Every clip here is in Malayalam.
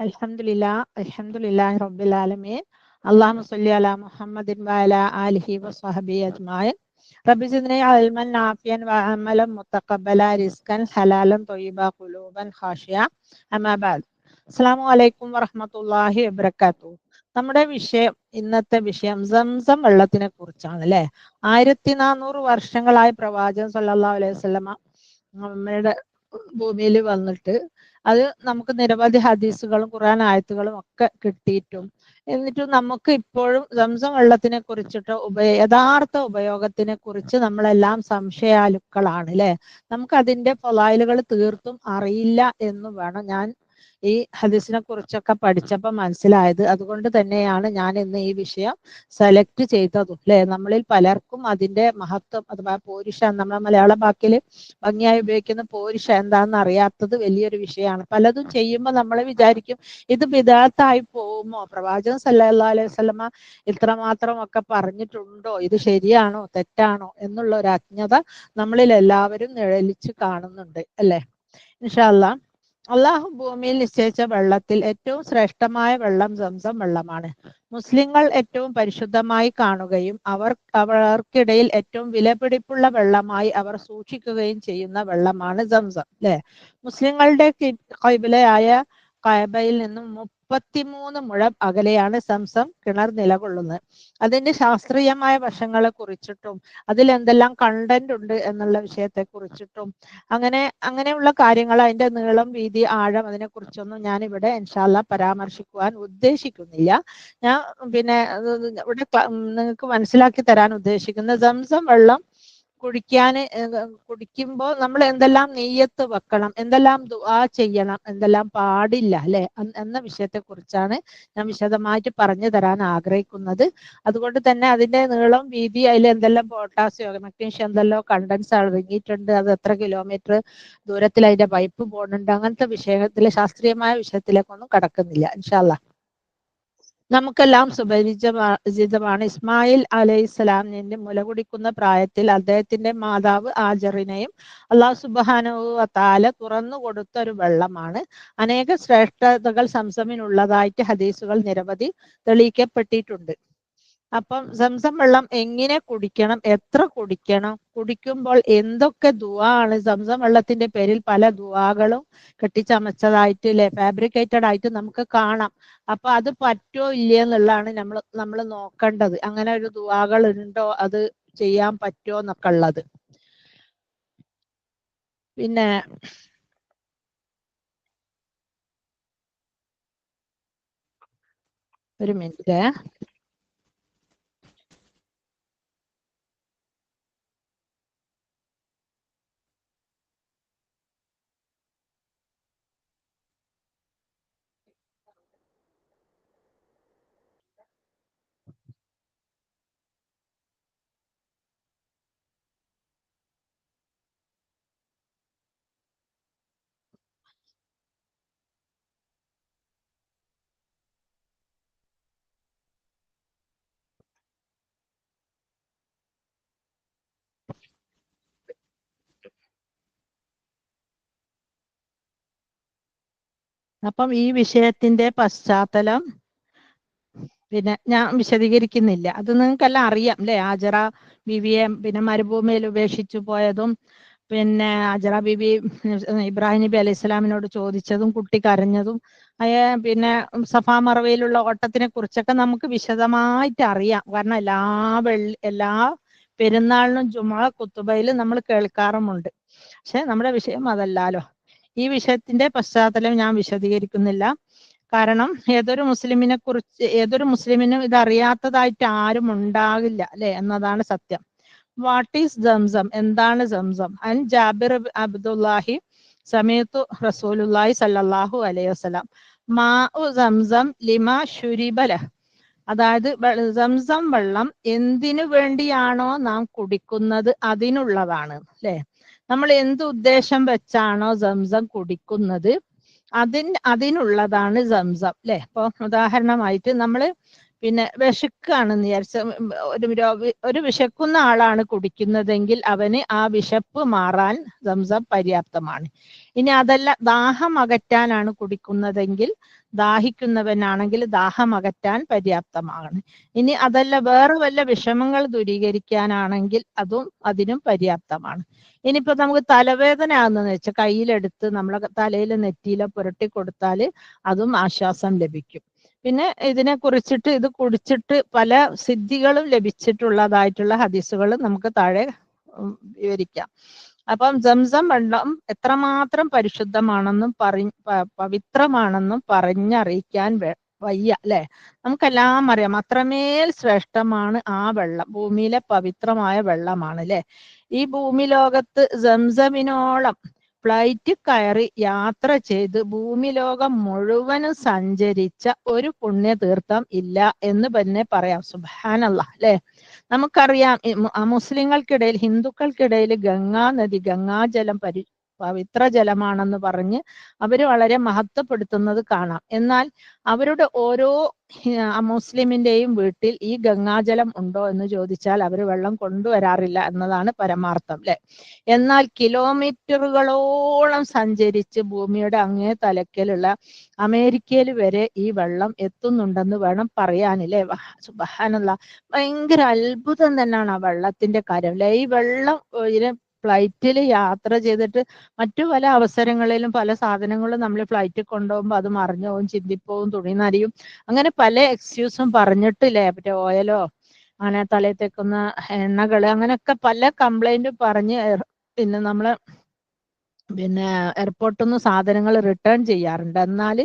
അൽഹംദുലില്ലാഹി റബ്ബിൽ ആലമീൻ. അല്ലാഹുമ്മ സ്വല്ലി അലാ മുഹമ്മദിൻ വഅലാ ആലിഹി വസ്വഹ്ബിഹി അജ്മഈൻ. റബ്ബി സിദ്നി ഇൽമൻ നാഫിയൻ വഅമലൻ മുതഖബ്ബല റിസ്കൻ ഹലാലൻ ത്വയ്യിബ ഖുലൂബൻ ഖാശിയ. അമ്മാ ബഅദ്. അസ്സലാമു അലൈക്കും വറഹ്മത്തുള്ളാഹി വബറകാതുഹു. നമ്മുടെ ഇന്നത്തെ വിഷയം സംസം വെള്ളത്തിനെ കുറിച്ചാണ് അല്ലേ. 1400 വർഷങ്ങളായി പ്രവാചകൻ സല്ലല്ലാഹു അലൈഹി വസല്ലമ നമ്മുടെ ഭൂമിയിൽ വന്നിട്ട് അത് നമുക്ക് നിരവധി ഹദീസുകളും ഖുർആൻ ആയത്തുകളും ഒക്കെ കിട്ടിയിട്ടും എന്നിട്ടും നമുക്ക് ഇപ്പോഴും സംസം വെള്ളത്തിനെ കുറിച്ചിട്ട് യഥാർത്ഥ ഉപയോഗത്തിനെ കുറിച്ച് നമ്മളെല്ലാം സംശയാലുക്കളാണ് അല്ലെ. നമുക്ക് അതിന്റെ ഫളായിലുകൾ തീർത്തും അറിയില്ല എന്ന് വേണം ഞാൻ ഈ ഹദീസിനെ കുറിച്ചൊക്കെ പഠിച്ചപ്പോൾ മനസ്സിലായത്. അതുകൊണ്ട് തന്നെയാണ് ഞാൻ ഇന്ന് ഈ വിഷയം സെലക്ട് ചെയ്തതും അല്ലെ. നമ്മളിൽ പലർക്കും അതിന്റെ മഹത്വം അഥവാ പോരിഷ, നമ്മളെ മലയാള വാക്കിൽ ഭംഗിയായി ഉപയോഗിക്കുന്ന പോരിഷ എന്താണെന്ന് അറിയാത്തത് വലിയൊരു വിഷയമാണ്. പലതും ചെയ്യുമ്പോൾ നമ്മൾ വിചാരിക്കും ഇത് ബിദഅത്തായി പോകുമോ, പ്രവാചകൻ സല്ലല്ലാഹു അലൈഹി വസല്ലമ ഇത്രമാത്രം ഒക്കെ പറഞ്ഞിട്ടുണ്ടോ, ഇത് ശരിയാണോ തെറ്റാണോ എന്നുള്ള ഒരു അജ്ഞത നമ്മളിൽ എല്ലാവരും നിഴലിച്ച് കാണുന്നുണ്ട് അല്ലെ. ഇൻഷാ അല്ലാഹ്, അള്ളാഹു ഭൂമിയിൽ നിശ്ചയിച്ച വെള്ളത്തിൽ ഏറ്റവും ശ്രേഷ്ഠമായ വെള്ളം സംസം വെള്ളമാണ്. മുസ്ലിങ്ങൾ ഏറ്റവും പരിശുദ്ധമായി കാണുകയും അവർക്കിടയിൽ ഏറ്റവും വിലപിടിപ്പുള്ള വെള്ളമായി അവർ സൂക്ഷിക്കുകയും ചെയ്യുന്ന വെള്ളമാണ് സംസം അല്ലെ. മുസ്ലിങ്ങളുടെ ഖിബ്ലയായ കഅബയിൽ നിന്നും 33 മുഴം അകലെയാണ് സംസം കിണർ നിലകൊള്ളുന്നത്. അതിന്റെ ശാസ്ത്രീയമായ വശങ്ങളെ കുറിച്ചിട്ടും അതിൽ എന്തെല്ലാം കണ്ടന്റ് ഉണ്ട് എന്നുള്ള വിഷയത്തെ കുറിച്ചിട്ടും അങ്ങനെയുള്ള കാര്യങ്ങൾ, അതിന്റെ നീളം വീതി ആഴം അതിനെ കുറിച്ചൊന്നും ഞാൻ ഇവിടെ ഇൻഷാ അല്ലാഹ് പരാമർശിക്കുവാൻ ഉദ്ദേശിക്കുന്നില്ല. ഞാൻ ഇവിടെ നിങ്ങൾക്ക് മനസ്സിലാക്കി തരാൻ ഉദ്ദേശിക്കുന്ന സംസം വെള്ളം കുടിക്കുമ്പോൾ നമ്മൾ എന്തെല്ലാം നിയ്യത്ത് വെക്കണം, എന്തെല്ലാം ദുആ ചെയ്യണം, എന്തെല്ലാം പാടില്ല അല്ലെ എന്ന വിഷയത്തെ കുറിച്ചാണ് ഞാൻ വിശദമായിട്ട് പറഞ്ഞു തരാൻ ആഗ്രഹിക്കുന്നത്. അതുകൊണ്ട് തന്നെ അതിന്റെ നീളം വീതി, അതിൽ എന്തെല്ലാം പൊട്ടാസ്യം മഗ്നീഷ്യം എന്തെല്ലാം കണ്ടൻസ് അടങ്ങിയിട്ടുണ്ട്, അത് എത്ര കിലോമീറ്റർ ദൂരത്തിൽ അതിന്റെ പൈപ്പ് പോകുന്നുണ്ട്, അങ്ങനത്തെ വിഷയത്തിലെ ശാസ്ത്രീയമായ വിഷയത്തിലേക്കൊന്നും കടക്കുന്നില്ല ഇൻഷാ അല്ലാഹ്. നമുക്കെല്ലാം സുപരിചിതമാണ് ഇസ്മായിൽ അലൈഹിസ്സലാമിന്റെ മുലകുടിക്കുന്ന പ്രായത്തിൽ അദ്ദേഹത്തിന്റെ മാതാവ് ആജറിനെയും അല്ലാഹു സുബ്ഹാനഹു വ തആല തുറന്നു കൊടുത്ത ഒരു വെള്ളമാണ്. അനേക ശ്രേഷ്ഠതകൾ സംസമിനുള്ളതായിട്ട് ഹദീസുകൾ നിരവധി തെളിയിക്കപ്പെട്ടിട്ടുണ്ട്. അപ്പം സംസം വെള്ളം എങ്ങനെ കുടിക്കണം, എത്ര കുടിക്കണം, കുടിക്കുമ്പോൾ എന്തൊക്കെ ദുആ ആണ്. സംസം വെള്ളത്തിന്റെ പേരിൽ പല ദുആകളും കെട്ടിച്ചമച്ചതായിട്ട് അല്ലെ, ഫാബ്രിക്കേറ്റഡ് ആയിട്ട് നമുക്ക് കാണാം. അപ്പൊ അത് പറ്റോ ഇല്ലേ എന്നുള്ളതാണ് നമ്മൾ നോക്കേണ്ടത്. അങ്ങനെ ഒരു ദുആകൾ ഉണ്ടോ, അത് ചെയ്യാൻ പറ്റുമോ എന്നൊക്കെ ഉള്ളത്. പിന്നെ ഒരു മിനിറ്റ്. അപ്പം ഈ വിഷയത്തിന്റെ പശ്ചാത്തലം പിന്നെ ഞാൻ വിശദീകരിക്കുന്നില്ല. അത് നിങ്ങൾക്കെല്ലാം അറിയാം അല്ലെ. ആജറ ബീവിയെ പിന്നെ മരുഭൂമിയിൽ ഉപേക്ഷിച്ചു പോയതും, പിന്നെ ആജറ ബീവി ഇബ്രാഹിം നബി അലൈഹി സ്വലാമിനോട് ചോദിച്ചതും, കുട്ടി കരഞ്ഞതും, പിന്നെ സഫാ മറവയിലുള്ള ഓട്ടത്തിനെ കുറിച്ചൊക്കെ നമുക്ക് വിശദമായിട്ട് അറിയാം. കാരണം എല്ലാ പെരുന്നാളിനും ജുമുഅ ഖുതുബയിലും നമ്മൾ കേൾക്കാറുമുണ്ട്. പക്ഷെ നമ്മുടെ വിഷയം അതല്ലാലോ. ഈ വിഷയത്തിന്റെ പശ്ചാത്തലം ഞാൻ വിശദീകരിക്കുന്നില്ല. കാരണം ഏതൊരു മുസ്ലിമിനും ഇത് അറിയാത്തതായിട്ട് ആരും ഉണ്ടാകില്ല അല്ലെ എന്നതാണ് സത്യം. വാട്ട് ഈസ് സംസം, എന്താണ് സംസം? അൻ ജാബിർ അബ്ദുല്ലാഹി സമീഅതു റസൂലുള്ളാഹി സ്വല്ലല്ലാഹു അലൈഹി വസല്ലം മാഉ സംസം ലിമാ ശുരിബ ലഹ്. അതായത് സംസം വെള്ളം എന്തിനു വേണ്ടിയാണോ നാം കുടിക്കുന്നത് അതിനുള്ളതാണ് അല്ലെ. നമ്മൾ എന്ത് ഉദ്ദേശം വെച്ചാണോ സംസം കുടിക്കുന്നത് അതിനുള്ളതാണ് സംസം അല്ലെ. ഇപ്പൊ ഉദാഹരണമായിട്ട് നമ്മൾ പിന്നെ വിശക്കാണെന്ന് വിചാരിച്ച ഒരു വിശക്കുന്ന ആളാണ് കുടിക്കുന്നതെങ്കിൽ അവന് ആ വിശപ്പ് മാറാൻ സംസം പര്യാപ്തമാണ്. ഇനി അതല്ല ദാഹം അകറ്റാനാണ് കുടിക്കുന്നതെങ്കിൽ ദാഹിക്കുന്നവനാണെങ്കിൽ ദാഹം അകറ്റാൻ പര്യാപ്തമാണ്. ഇനി അതല്ല വേറെ വല്ല വിഷമങ്ങൾ ദൂരീകരിക്കാനാണെങ്കിൽ അതിനും പര്യാപ്തമാണ്. ഇനിയിപ്പോ നമുക്ക് തലവേദന ആകുന്നതെന്ന് വെച്ചാൽ കയ്യിലെടുത്ത് നമ്മളെ തലയിൽ നെറ്റിയിലോ പുരട്ടി കൊടുത്താൽ അതും ആശ്വാസം ലഭിക്കും. പിന്നെ ഇതിനെ കുറിച്ചിട്ട് ഇത് കുടിച്ചിട്ട് പല സിദ്ധികളും ലഭിച്ചിട്ടുള്ളതായിട്ടുള്ള ഹദീസുകൾ നമുക്ക് താഴെ വിവരിക്കാം. അപ്പം സംസം വെള്ളം എത്രമാത്രം പരിശുദ്ധമാണെന്നും പവിത്രമാണെന്നും പറഞ്ഞറിയിക്കാൻ വയ്യ അല്ലെ. നമുക്കെല്ലാം അറിയാം അത്രമേൽ ശ്രേഷ്ഠമാണ് ആ വെള്ളം. ഭൂമിയിലെ പവിത്രമായ വെള്ളമാണ് അല്ലെ. ഈ ഭൂമി ലോകത്ത് സംസമിനോളം ഫ്ലൈറ്റ് കയറി യാത്ര ചെയ്ത് ഭൂമി ലോകം മുഴുവനും സഞ്ചരിച്ച ഒരു പുണ്യതീർത്ഥം ഇല്ല എന്ന് തന്നെ പറയാം. സുബ്ഹാനല്ലാഹ് അല്ലെ. നമുക്കറിയാം മുസ്ലിങ്ങൾക്കിടയിൽ ഹിന്ദുക്കൾക്കിടയിൽ ഗംഗാ നദി ഗംഗാജലം പവിത്ര ജലമാണെന്ന് പറഞ്ഞ് അവര് വളരെ മഹത്വപ്പെടുത്തുന്നത് കാണാം. എന്നാൽ അവരുടെ ഓരോ മുസ്ലിമിന്റെയും വീട്ടിൽ ഈ ഗംഗാജലം ഉണ്ടോ എന്ന് ചോദിച്ചാൽ അവർ വെള്ളം കൊണ്ടുവരാറില്ല എന്നതാണ് പരമാർത്ഥം അല്ലെ. എന്നാൽ കിലോമീറ്ററുകളോളം സഞ്ചരിച്ച് ഭൂമിയുടെ അങ്ങേ തലക്കലുള്ള അമേരിക്കയിൽ വരെ ഈ വെള്ളം എത്തുന്നുണ്ടെന്ന് വേണം പറയാനില്ലേ. സുബ്ഹാനല്ലാഹ്, ഭയങ്കര അത്ഭുതം തന്നെയാണ് ആ വെള്ളത്തിന്റെ കാര്യം അല്ലെ. ഈ വെള്ളം ഫ്ലൈറ്റിൽ യാത്ര ചെയ്തിട്ട് മറ്റു പല അവസരങ്ങളിലും പല സാധനങ്ങളും നമ്മൾ ഫ്ലൈറ്റിൽ കൊണ്ടുപോകുമ്പോൾ അത് മറിഞ്ഞു പോകും, ചിന്തിപ്പോവും, തുണി നനയും, അങ്ങനെ പല എക്സ്ക്യൂസും പറഞ്ഞിട്ടില്ലേ. മറ്റേ ഓയിലോ അങ്ങനെ തലയിൽ തേക്കുന്ന എണ്ണകള് അങ്ങനെയൊക്കെ പല കംപ്ലൈന്റും പറഞ്ഞ് പിന്നെ നമ്മള് എയർപോർട്ടിൽ നിന്ന് സാധനങ്ങൾ റിട്ടേൺ ചെയ്യാറുണ്ട്. എന്നാൽ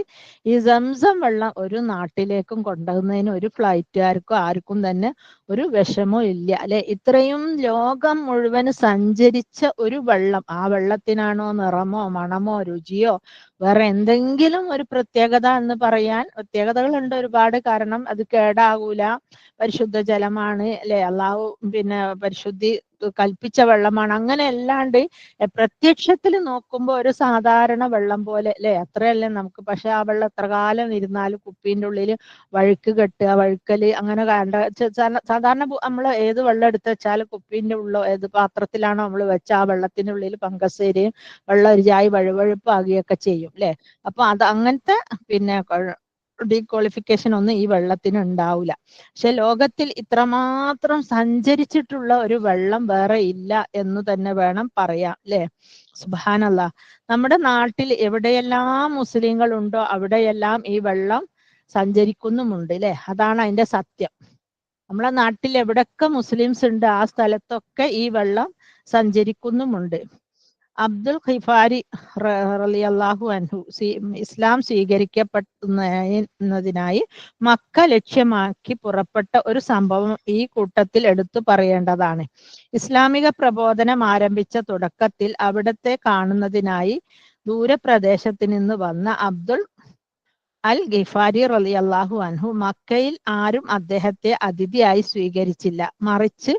ഈ സംസം വെള്ളം ഒരു നാട്ടിലേക്കും കൊണ്ടുപോകുന്നതിന് ഒരു ഫ്ലൈറ്റുകാർക്കോ ആർക്കും തന്നെ ഒരു വിഷമോ ഇല്ല അല്ലെ. ഇത്രയും ലോകം മുഴുവൻ സഞ്ചരിച്ച ഒരു വെള്ളം, ആ വെള്ളത്തിനാണോ നിറമോ മണമോ രുചിയോ വേറെ എന്തെങ്കിലും ഒരു പ്രത്യേകത എന്ന് പറയാൻ? പ്രത്യേകതകളുണ്ട് ഒരുപാട്. കാരണം അത് കേടാകൂല, പരിശുദ്ധ ജലമാണ് അല്ലെ, അള്ളാഹു പരിശുദ്ധി കൽപ്പിച്ച വെള്ളമാണ്. അങ്ങനെ അല്ലാണ്ട് പ്രത്യക്ഷത്തിൽ നോക്കുമ്പോൾ ഒരു സാധാരണ വെള്ളം പോലെ അല്ലെ, അത്രയല്ലേ നമുക്ക്. പക്ഷെ ആ വെള്ളം എത്ര കാലം ഇരുന്നാലും കുപ്പീൻ്റെ ഉള്ളിൽ വഴുക്ക് കെട്ടുക, വഴുക്കല് അങ്ങനെ സാധാരണ നമ്മൾ ഏത് വെള്ളം എടുത്ത് വെച്ചാലും കുപ്പീൻ്റെ ഉള്ളോ ഏത് പാത്രത്തിലാണോ നമ്മൾ വെച്ച ആ വെള്ളത്തിൻ്റെ ഉള്ളിൽ പങ്കസേരയും വെള്ളം ഒരു ജായി വഴുവഴുപ്പാകുകയൊക്കെ ചെയ്യും അല്ലെ. അപ്പൊ അത് അങ്ങനത്തെ ഡീക്വാളിഫിക്കേഷൻ ഒന്നും ഈ വെള്ളത്തിന് ഉണ്ടാവില്ല. പക്ഷെ ലോകത്തിൽ ഇത്രമാത്രം സഞ്ചരിച്ചിട്ടുള്ള ഒരു വെള്ളം വേറെ ഇല്ല എന്ന് തന്നെ വേണം പറയാം അല്ലെ. സുബ്ഹാനല്ലാഹ്, നമ്മുടെ നാട്ടിൽ എവിടെയെല്ലാം മുസ്ലിങ്ങൾ ഉണ്ടോ അവിടെയെല്ലാം ഈ വെള്ളം സഞ്ചരിക്കുന്നുമുണ്ട് അല്ലെ. അതാണ് അതിന്റെ സത്യം. നമ്മളെ നാട്ടിൽ എവിടൊക്കെ മുസ്ലിംസ് ഉണ്ട് ആ സ്ഥലത്തൊക്കെ ഈ വെള്ളം സഞ്ചരിക്കുന്നുമുണ്ട്. അബ്ദുൽ ഖിഫാരി റളിയല്ലാഹു അൻഹു ഇസ്ലാം സ്വീകരിക്കപ്പെടുന്നതിനായി മക്ക ലക്ഷ്യമാക്കി പുറപ്പെട്ട ഒരു സംഭവം ഈ കൂട്ടത്തിൽ എടുത്തു പറയേണ്ടതാണ്. ഇസ്ലാമിക പ്രബോധനം ആരംഭിച്ച തുടക്കത്തിൽ അവിടത്തെ കാണുന്നതിനായി ദൂരപ്രദേശത്ത് നിന്ന് വന്ന അബ്ദുൽ അൽ ഗിഫാരി റളിയല്ലാഹു അൻഹു മക്കയിൽ ആരും അദ്ദേഹത്തെ അതിഥിയായി സ്വീകരിച്ചില്ല. മറിച്ച്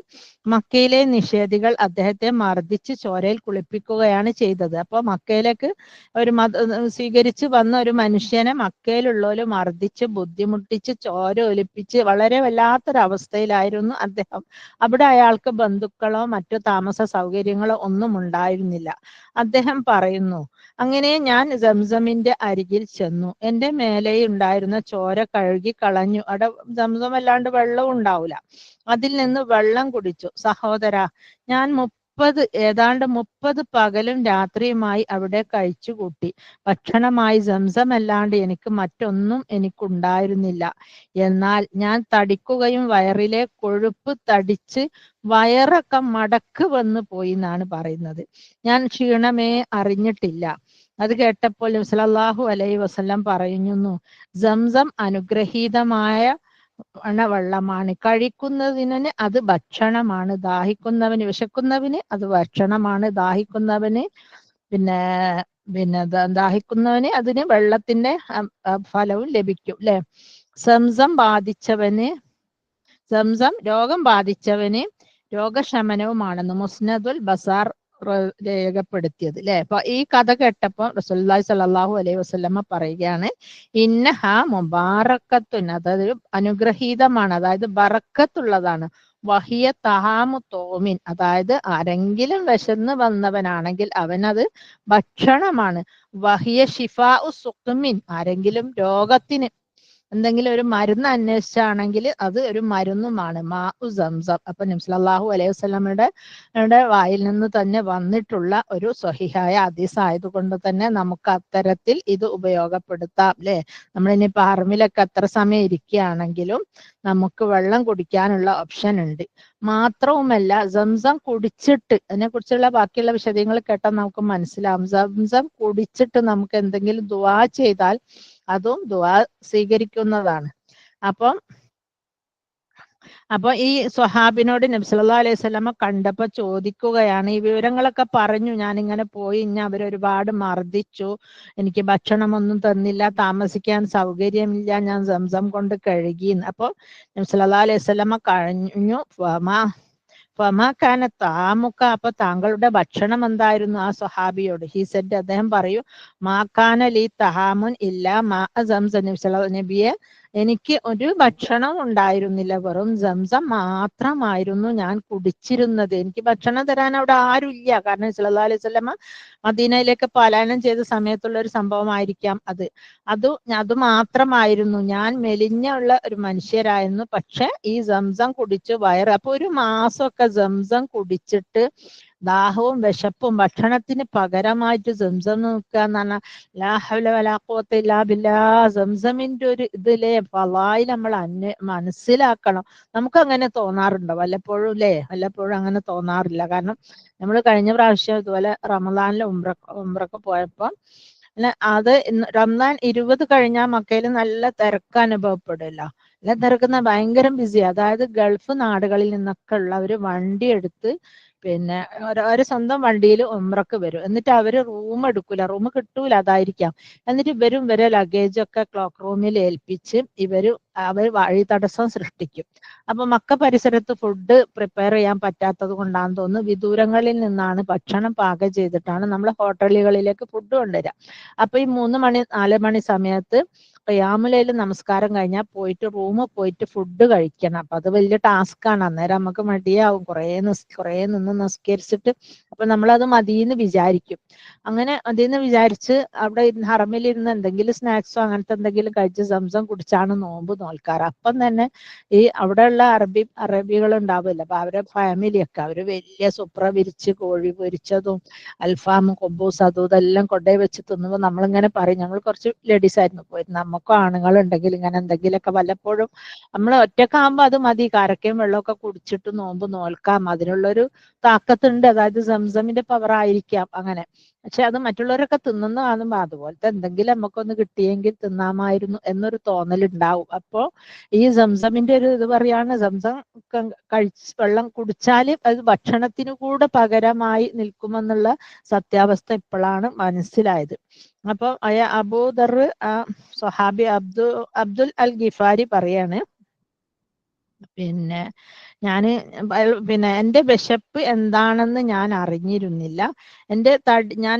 മക്കയിലെ നിഷേധികൾ അദ്ദേഹത്തെ മർദ്ദിച്ച് ചോരയിൽ കുളിപ്പിക്കുകയാണ് ചെയ്തത്. അപ്പോൾ മക്കയിലേക്ക് ഒരു സ്വീകരിച്ച് വന്ന ഒരു മനുഷ്യനെ മക്കയിലുള്ളവര് മർദ്ദിച്ച് ബുദ്ധിമുട്ടിച്ച് ചോര ഒലിപ്പിച്ച് വളരെ വല്ലാത്തൊരവസ്ഥയിലായിരുന്നു അദ്ദേഹം. അവിടെ അയാൾക്ക് ബന്ധുക്കളോ മറ്റു താമസ സൗകര്യങ്ങളോ ഒന്നും ഉണ്ടായിരുന്നില്ല. അദ്ദേഹം പറയുന്നു, അങ്ങനെ ഞാൻ സംസമിന്റെ അരികിൽ ചെന്നു. എന്റെ മേലെ ഉണ്ടായിരുന്ന ചോര കഴുകി കളഞ്ഞു. അവിടെ സംസം അല്ലാണ്ട് വെള്ളവും ഉണ്ടാവില്ല. അതിൽ നിന്ന് വെള്ളം കുടിച്ചു. സഹോദരാ, ഞാൻ ഏതാണ്ട് 30 പകലും രാത്രിയുമായി അവിടെ കഴിച്ചുകൂട്ടി. ഭക്ഷണമായി സംസമല്ലാണ്ട് എനിക്ക് മറ്റൊന്നും എനിക്കുണ്ടായിരുന്നില്ല. എന്നാൽ ഞാൻ തടിക്കുകയും വയറിലെ കൊഴുപ്പ് തടിച്ച് വയറൊക്കെ മടക്ക് വന്നു പോയി എന്നാണ് പറയുന്നത്. ഞാൻ ക്ഷീണമേ അറിഞ്ഞിട്ടില്ല. അത് കേട്ടപ്പോൾ നബി സല്ലല്ലാഹു അലൈഹി വസല്ലം പറയുന്നു, സംസം അനുഗ്രഹീതമായ വെള്ളമാണ്. കഴിക്കുന്നതിന് അത് ഭക്ഷണമാണ്. വിശക്കുന്നവന് അത് ഭക്ഷണമാണ്. ദാഹിക്കുന്നവന് അതിന് വെള്ളത്തിന്റെ ഫലവും ലഭിക്കും അല്ലെ. സംസം രോഗം ബാധിച്ചവന് രോഗശമനവുമാണെന്ന് മുസ്നദുൽ ബസാർ രേഖപ്പെടുത്തിയത് അല്ലെ. അപ്പൊ ഈ കഥ കേട്ടപ്പോൾ റസൂലുള്ളാഹി സ്വല്ലല്ലാഹു അലൈഹി വസല്ലമ പറയുകയാണ്, ഇന്നഹ മുബാറക്കത്തുൻ, അതായത് അനുഗ്രഹീതമാണ്, അതായത് ബറക്കത്തുള്ളതാണ്. വഹിയ തഹാമു തോമിൻ, അതായത് ആരെങ്കിലും വിശന്ന് വന്നവനാണെങ്കിൽ അവനത് ഭക്ഷണമാണ്. വഹിയ ഷിഫാ ഉ സുഖ്മിൻ, ആരെങ്കിലും രോഗത്തിന് എന്തെങ്കിലും ഒരു മരുന്ന് അന്വേഷിച്ചാണെങ്കിൽ അത് ഒരു മരുന്നുമാണ്. മാ ഉ സംസം. അപ്പൊ നബി സല്ലല്ലാഹു അലൈഹി വസല്ലമയുടെ വായിൽ നിന്ന് തന്നെ വന്നിട്ടുള്ള ഒരു സ്വഹീഹായ ഹദീസ് ആയതുകൊണ്ട് തന്നെ നമുക്ക് അത്തരത്തിൽ ഇത് ഉപയോഗപ്പെടുത്താം അല്ലെ. നമ്മളിനിപ്പോ ഹറമിലൊക്കെ എത്ര സമയം ഇരിക്കുകയാണെങ്കിലും നമുക്ക് വെള്ളം കുടിക്കാനുള്ള ഓപ്ഷൻ ഉണ്ട്. മാത്രവുമല്ല സംസം കുടിച്ചിട്ട്, അതിനെ കുറിച്ചുള്ള ബാക്കിയുള്ള വിശദങ്ങൾ കേട്ടാൽ നമുക്ക് മനസ്സിലാവും. സംസം കുടിച്ചിട്ട് നമുക്ക് എന്തെങ്കിലും ദുആ ചെയ്താൽ അതും ദുആ സ്വീകരിക്കുന്നതാണ്. അപ്പൊ ഈ സ്വഹാബിനോട് നബി സല്ലല്ലാഹു അലൈഹി വസല്ലമ കണ്ടപ്പോ ചോദിക്കുകയാണ്, ഈ വിവരങ്ങളൊക്കെ പറഞ്ഞു, ഞാനിങ്ങനെ പോയി, ഇനി അവരൊരുപാട് മർദ്ദിച്ചു, എനിക്ക് ഭക്ഷണമൊന്നും തന്നില്ല, താമസിക്കാൻ സൗകര്യമില്ല, ഞാൻ സംസം കൊണ്ട് കഴുകി. അപ്പൊ നബി സല്ലല്ലാഹു അലൈഹി വസല്ലമ കഴിഞ്ഞു, ഫമാക്കാന താമുക്ക, അപ്പൊ താങ്കളുടെ ഭക്ഷണം എന്തായിരുന്നു? ആ സ്വഹാബിയോട് ഹി സെഡ്, അദ്ദേഹം പറയൂ, മാക്കാന ലി തഹാമുൻ ഇല്ല മാ സംസം, നബിയെ എനിക്ക് ഒരു ഭക്ഷണം ഉണ്ടായിരുന്നില്ല, വെറും സംസം മാത്രമായിരുന്നു ഞാൻ കുടിച്ചിരുന്നത്. എനിക്ക് ഭക്ഷണം തരാൻ അവിടെ ആരുമില്ല. കാരണം സല്ലല്ലാഹു അലൈഹി വസല്ലമ മദീനയിലേക്ക് പലായനം ചെയ്ത സമയത്തുള്ള ഒരു സംഭവമായിരിക്കാം അത്. അത് മാത്രമായിരുന്നു. ഞാൻ മെലിഞ്ഞുള്ള ഒരു മനുഷ്യരായിരുന്നു, പക്ഷെ ഈ സംസം കുടിച്ച് അപ്പൊ ഒരു മാസമൊക്കെ സംസം കുടിച്ചിട്ട് ദാഹവും വിശപ്പും ഭക്ഷണത്തിന് പകരമായിട്ട് സംസം നോക്കുക എന്ന് പറഞ്ഞാൽ ലാ ഹൗല വലാ ഖുവത ഇല്ലാ ബില്ലാഹ്. സംസമിന്റെ ഒരു ഇതിലെ ഫളായിൽ നമ്മൾ മനസ്സിലാക്കണം. നമുക്ക് അങ്ങനെ തോന്നാറുണ്ടോ വല്ലപ്പോഴും അല്ലേ? വല്ലപ്പോഴും അങ്ങനെ തോന്നാറില്ല. കാരണം നമ്മൾ കഴിഞ്ഞ പ്രാവശ്യം ഇതുപോലെ റമദാനിലെ ഉംറക്ക് പോയപ്പോൾ അത് റംസാൻ 20 കഴിഞ്ഞാൽ മക്കയിൽ നല്ല തിരക്ക് അനുഭവപ്പെടുമല്ലോ. നല്ല തിരക്കുന്ന ഭയങ്കര ബിസി. അതായത് ഗൾഫ് നാടുകളിൽ നിന്നൊക്കെ ഉള്ളവര് വണ്ടി എടുത്ത് പിന്നെ ഒരു സ്വന്തം വണ്ടിയിൽ ഉംറക്ക് വരും. എന്നിട്ട് അവര് റൂം എടുക്കൂല, റൂം കിട്ടൂല, അതായിരിക്കാം. എന്നിട്ട് ഇവരെ ലഗേജ് ഒക്കെ ക്ലോക്ക് റൂമിൽ ഏൽപ്പിച്ച് അവർ വഴി തടസ്സം സൃഷ്ടിക്കും. അപ്പൊ മക്ക പരിസരത്ത് ഫുഡ് പ്രിപ്പയർ ചെയ്യാൻ പറ്റാത്തത് കൊണ്ടാണെന്ന് തോന്നുന്നു വിദൂരങ്ങളിൽ നിന്നാണ് ഭക്ഷണം പാകം ചെയ്തിട്ടാണ് നമ്മൾ ഹോട്ടലുകളിലേക്ക് ഫുഡ് കൊണ്ടുവരിക. അപ്പൊ ഈ 3 മണി 4 മണി സമയത്ത് ഖിയാമുൽ നമസ്കാരം കഴിഞ്ഞാൽ പോയിട്ട് റൂമിൽ പോയിട്ട് ഫുഡ് കഴിക്കണം. അപ്പൊ അത് വലിയ ടാസ്ക്കാണ്. അന്നേരം നമുക്ക് മടിയാവും, കുറേ നിന്ന് നിസ്കരിച്ചിട്ട്. അപ്പൊ നമ്മളത് മതിയെന്ന് വിചാരിക്കും. അങ്ങനെ മതിയെന്ന് വിചാരിച്ച് അവിടെ ഹറമിലിരുന്ന് എന്തെങ്കിലും സ്നാക്സോ അങ്ങനത്തെ എന്തെങ്കിലും കഴിച്ച് സംസം കുടിച്ചാണ് നോമ്പ് നോൽക്കാറ്. അപ്പം തന്നെ ഈ അവിടെയുള്ള അറബികൾ ഉണ്ടാവില്ല, അപ്പൊ അവരെ ഫാമിലിയൊക്കെ അവര് വലിയ സുപ്ര വിരിച്ച് കോഴി പൊരിച്ചതും അൽഫാമും കൊബൂസ് അതും ഇതെല്ലാം കൊണ്ടുപോയി വെച്ച് തിന്നുമ്പോൾ നമ്മളിങ്ങനെ പറയും, ഞങ്ങൾ കുറച്ച് ലേഡീസ് ആയിരുന്നു പോയിരുന്നു, നമുക്കും ആണുങ്ങളുണ്ടെങ്കിൽ ഇങ്ങനെ എന്തെങ്കിലുമൊക്കെ വല്ലപ്പോഴും നമ്മൾ ഒറ്റക്കാകുമ്പോൾ അത് മതി, കാരക്കയും വെള്ളമൊക്കെ കുടിച്ചിട്ട് നോമ്പ് നോൽക്കാം, അതിനുള്ളൊരു താക്കത്തുണ്ട്. അതായത് സംസമിന്റെ പവർ ആയിരിക്കാം അങ്ങനെ. പക്ഷെ അത് മറ്റുള്ളവരൊക്കെ തിന്നുന്ന കാണുമ്പോ അതുപോലത്തെ എന്തെങ്കിലും നമുക്കൊന്ന് കിട്ടിയെങ്കിൽ തിന്നാമായിരുന്നു എന്നൊരു തോന്നലുണ്ടാവും. അപ്പോ ഈ സംസമിന്റെ ഒരു ഇത് പറയാണ്, സംസം വെള്ളം കുടിച്ചാല് അത് ഭക്ഷണത്തിനു കൂടെ പകരമായി നിൽക്കുമെന്നുള്ള സത്യാവസ്ഥ ഇപ്പോഴാണ് മനസ്സിലായത്. അപ്പൊ അബൂദർ സ്വഹാബി അബ്ദുൽ അൽ ഗിഫാരി പറയാണ്, പിന്നെ എൻ്റെ വിശപ്പ് എന്താണെന്ന് ഞാൻ അറിഞ്ഞിരുന്നില്ല. എൻ്റെ ഞാൻ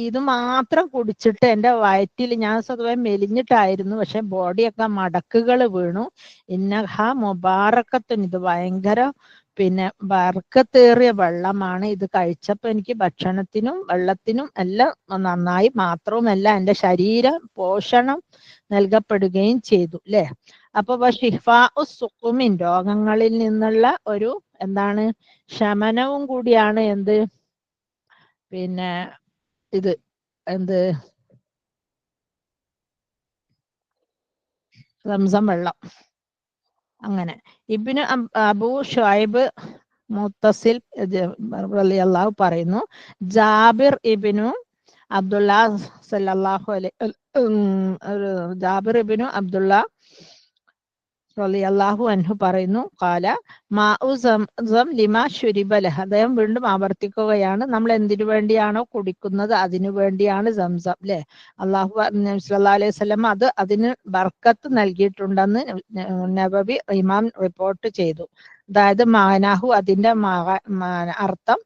ഇത് മാത്രം കുടിച്ചിട്ട് എൻ്റെ വയറ്റിൽ, ഞാൻ സ്വതവേ മെലിഞ്ഞിട്ടായിരുന്നു, പക്ഷെ ബോഡിയൊക്കെ മടക്കുകൾ വീണു. ഇന്നഹ മുബാറക്കത്തുൻ, ഇത് ഭയങ്കര ബർക്കത്തേറിയ വെള്ളമാണ്. ഇത് കഴിച്ചപ്പോൾ എനിക്ക് ഭക്ഷണത്തിനും വെള്ളത്തിനും എല്ലാം നന്നായി, മാത്രവുമല്ല എൻ്റെ ശരീരം പോഷണം നൽകപ്പെടുകയും ചെയ്തു അല്ലെ. അപ്പൊ സുഖുമിൻ, രോഗങ്ങളിൽ നിന്നുള്ള ഒരു എന്താണ് ശമനവും കൂടിയാണ് എന്ത് ഇത് സംസം വെള്ളം. അങ്ങനെ ഇബ്നു അബൂ ഷുഐബ് മുത്തസിൽ റളിയല്ലാഹു പറയുന്നു, ജാബിർ ഇബ്നു അബ്ദുള്ള സല്ലല്ലാഹു അലൈഹി ജാബിർ ഇബ്നു അബ്ദുള്ള റളിയല്ലാഹു അൻഹു പറയുന്നു, ഖാല മാഉ സംസം ലിമാ ശുരിബ ലഹ. അദ്ദേഹം വീണ്ടും ആവർത്തിക്കുകയാണ്, നമ്മൾ എന്തിനു വേണ്ടിയാണോ കുടിക്കുന്നത് അതിനു വേണ്ടിയാണ് സംസം അല്ലെ. അള്ളാഹു സല്ലല്ലാഹു അലൈഹി വസല്ലം അതിന് ബർക്കത്ത് നൽകിയിട്ടുണ്ടെന്ന് നബവി ഇമാം റിപ്പോർട്ട് ചെയ്തു. അതായത് മാനാഹു അതിന്റെ അർത്ഥം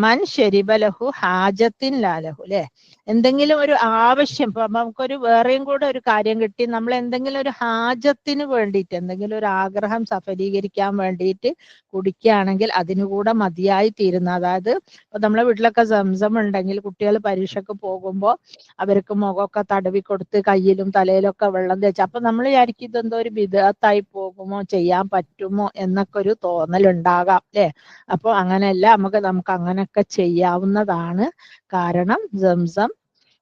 മൻ ശരിബലഹു ഹാജത്തിൻ ലാലഹു അല്ലെ, എന്തെങ്കിലും ഒരു ആവശ്യം. ഇപ്പൊ നമുക്കൊരു വേറെയും കൂടെ ഒരു കാര്യം കിട്ടി, നമ്മൾ എന്തെങ്കിലും ഒരു ഹാജത്തിന് വേണ്ടിയിട്ട്, എന്തെങ്കിലും ഒരു ആഗ്രഹം സഫലീകരിക്കാൻ വേണ്ടിയിട്ട് കുടിക്കുകയാണെങ്കിൽ അതിനുകൂടെ മതിയായി തീരുന്ന, അതായത് ഇപ്പൊ നമ്മളെ വീട്ടിലൊക്കെ സംസം ഉണ്ടെങ്കിൽ കുട്ടികൾ പരീക്ഷയ്ക്ക് പോകുമ്പോൾ അവർക്ക് മുഖമൊക്കെ തടവി കൊടുത്ത് കയ്യിലും തലയിലൊക്കെ വെള്ളം തേച്ച്, അപ്പൊ നമ്മൾ വിചാരിക്കും ഇതെന്തോ ഒരു ബിദ്അത്തായി പോകുമോ, ചെയ്യാൻ പറ്റുമോ എന്നൊക്കെ ഒരു തോന്നലുണ്ടാകാം അല്ലെ. അപ്പൊ അങ്ങനെയല്ല, നമുക്ക് അങ്ങനെയൊക്കെ ചെയ്യാവുന്നതാണ്. കാരണം സംസം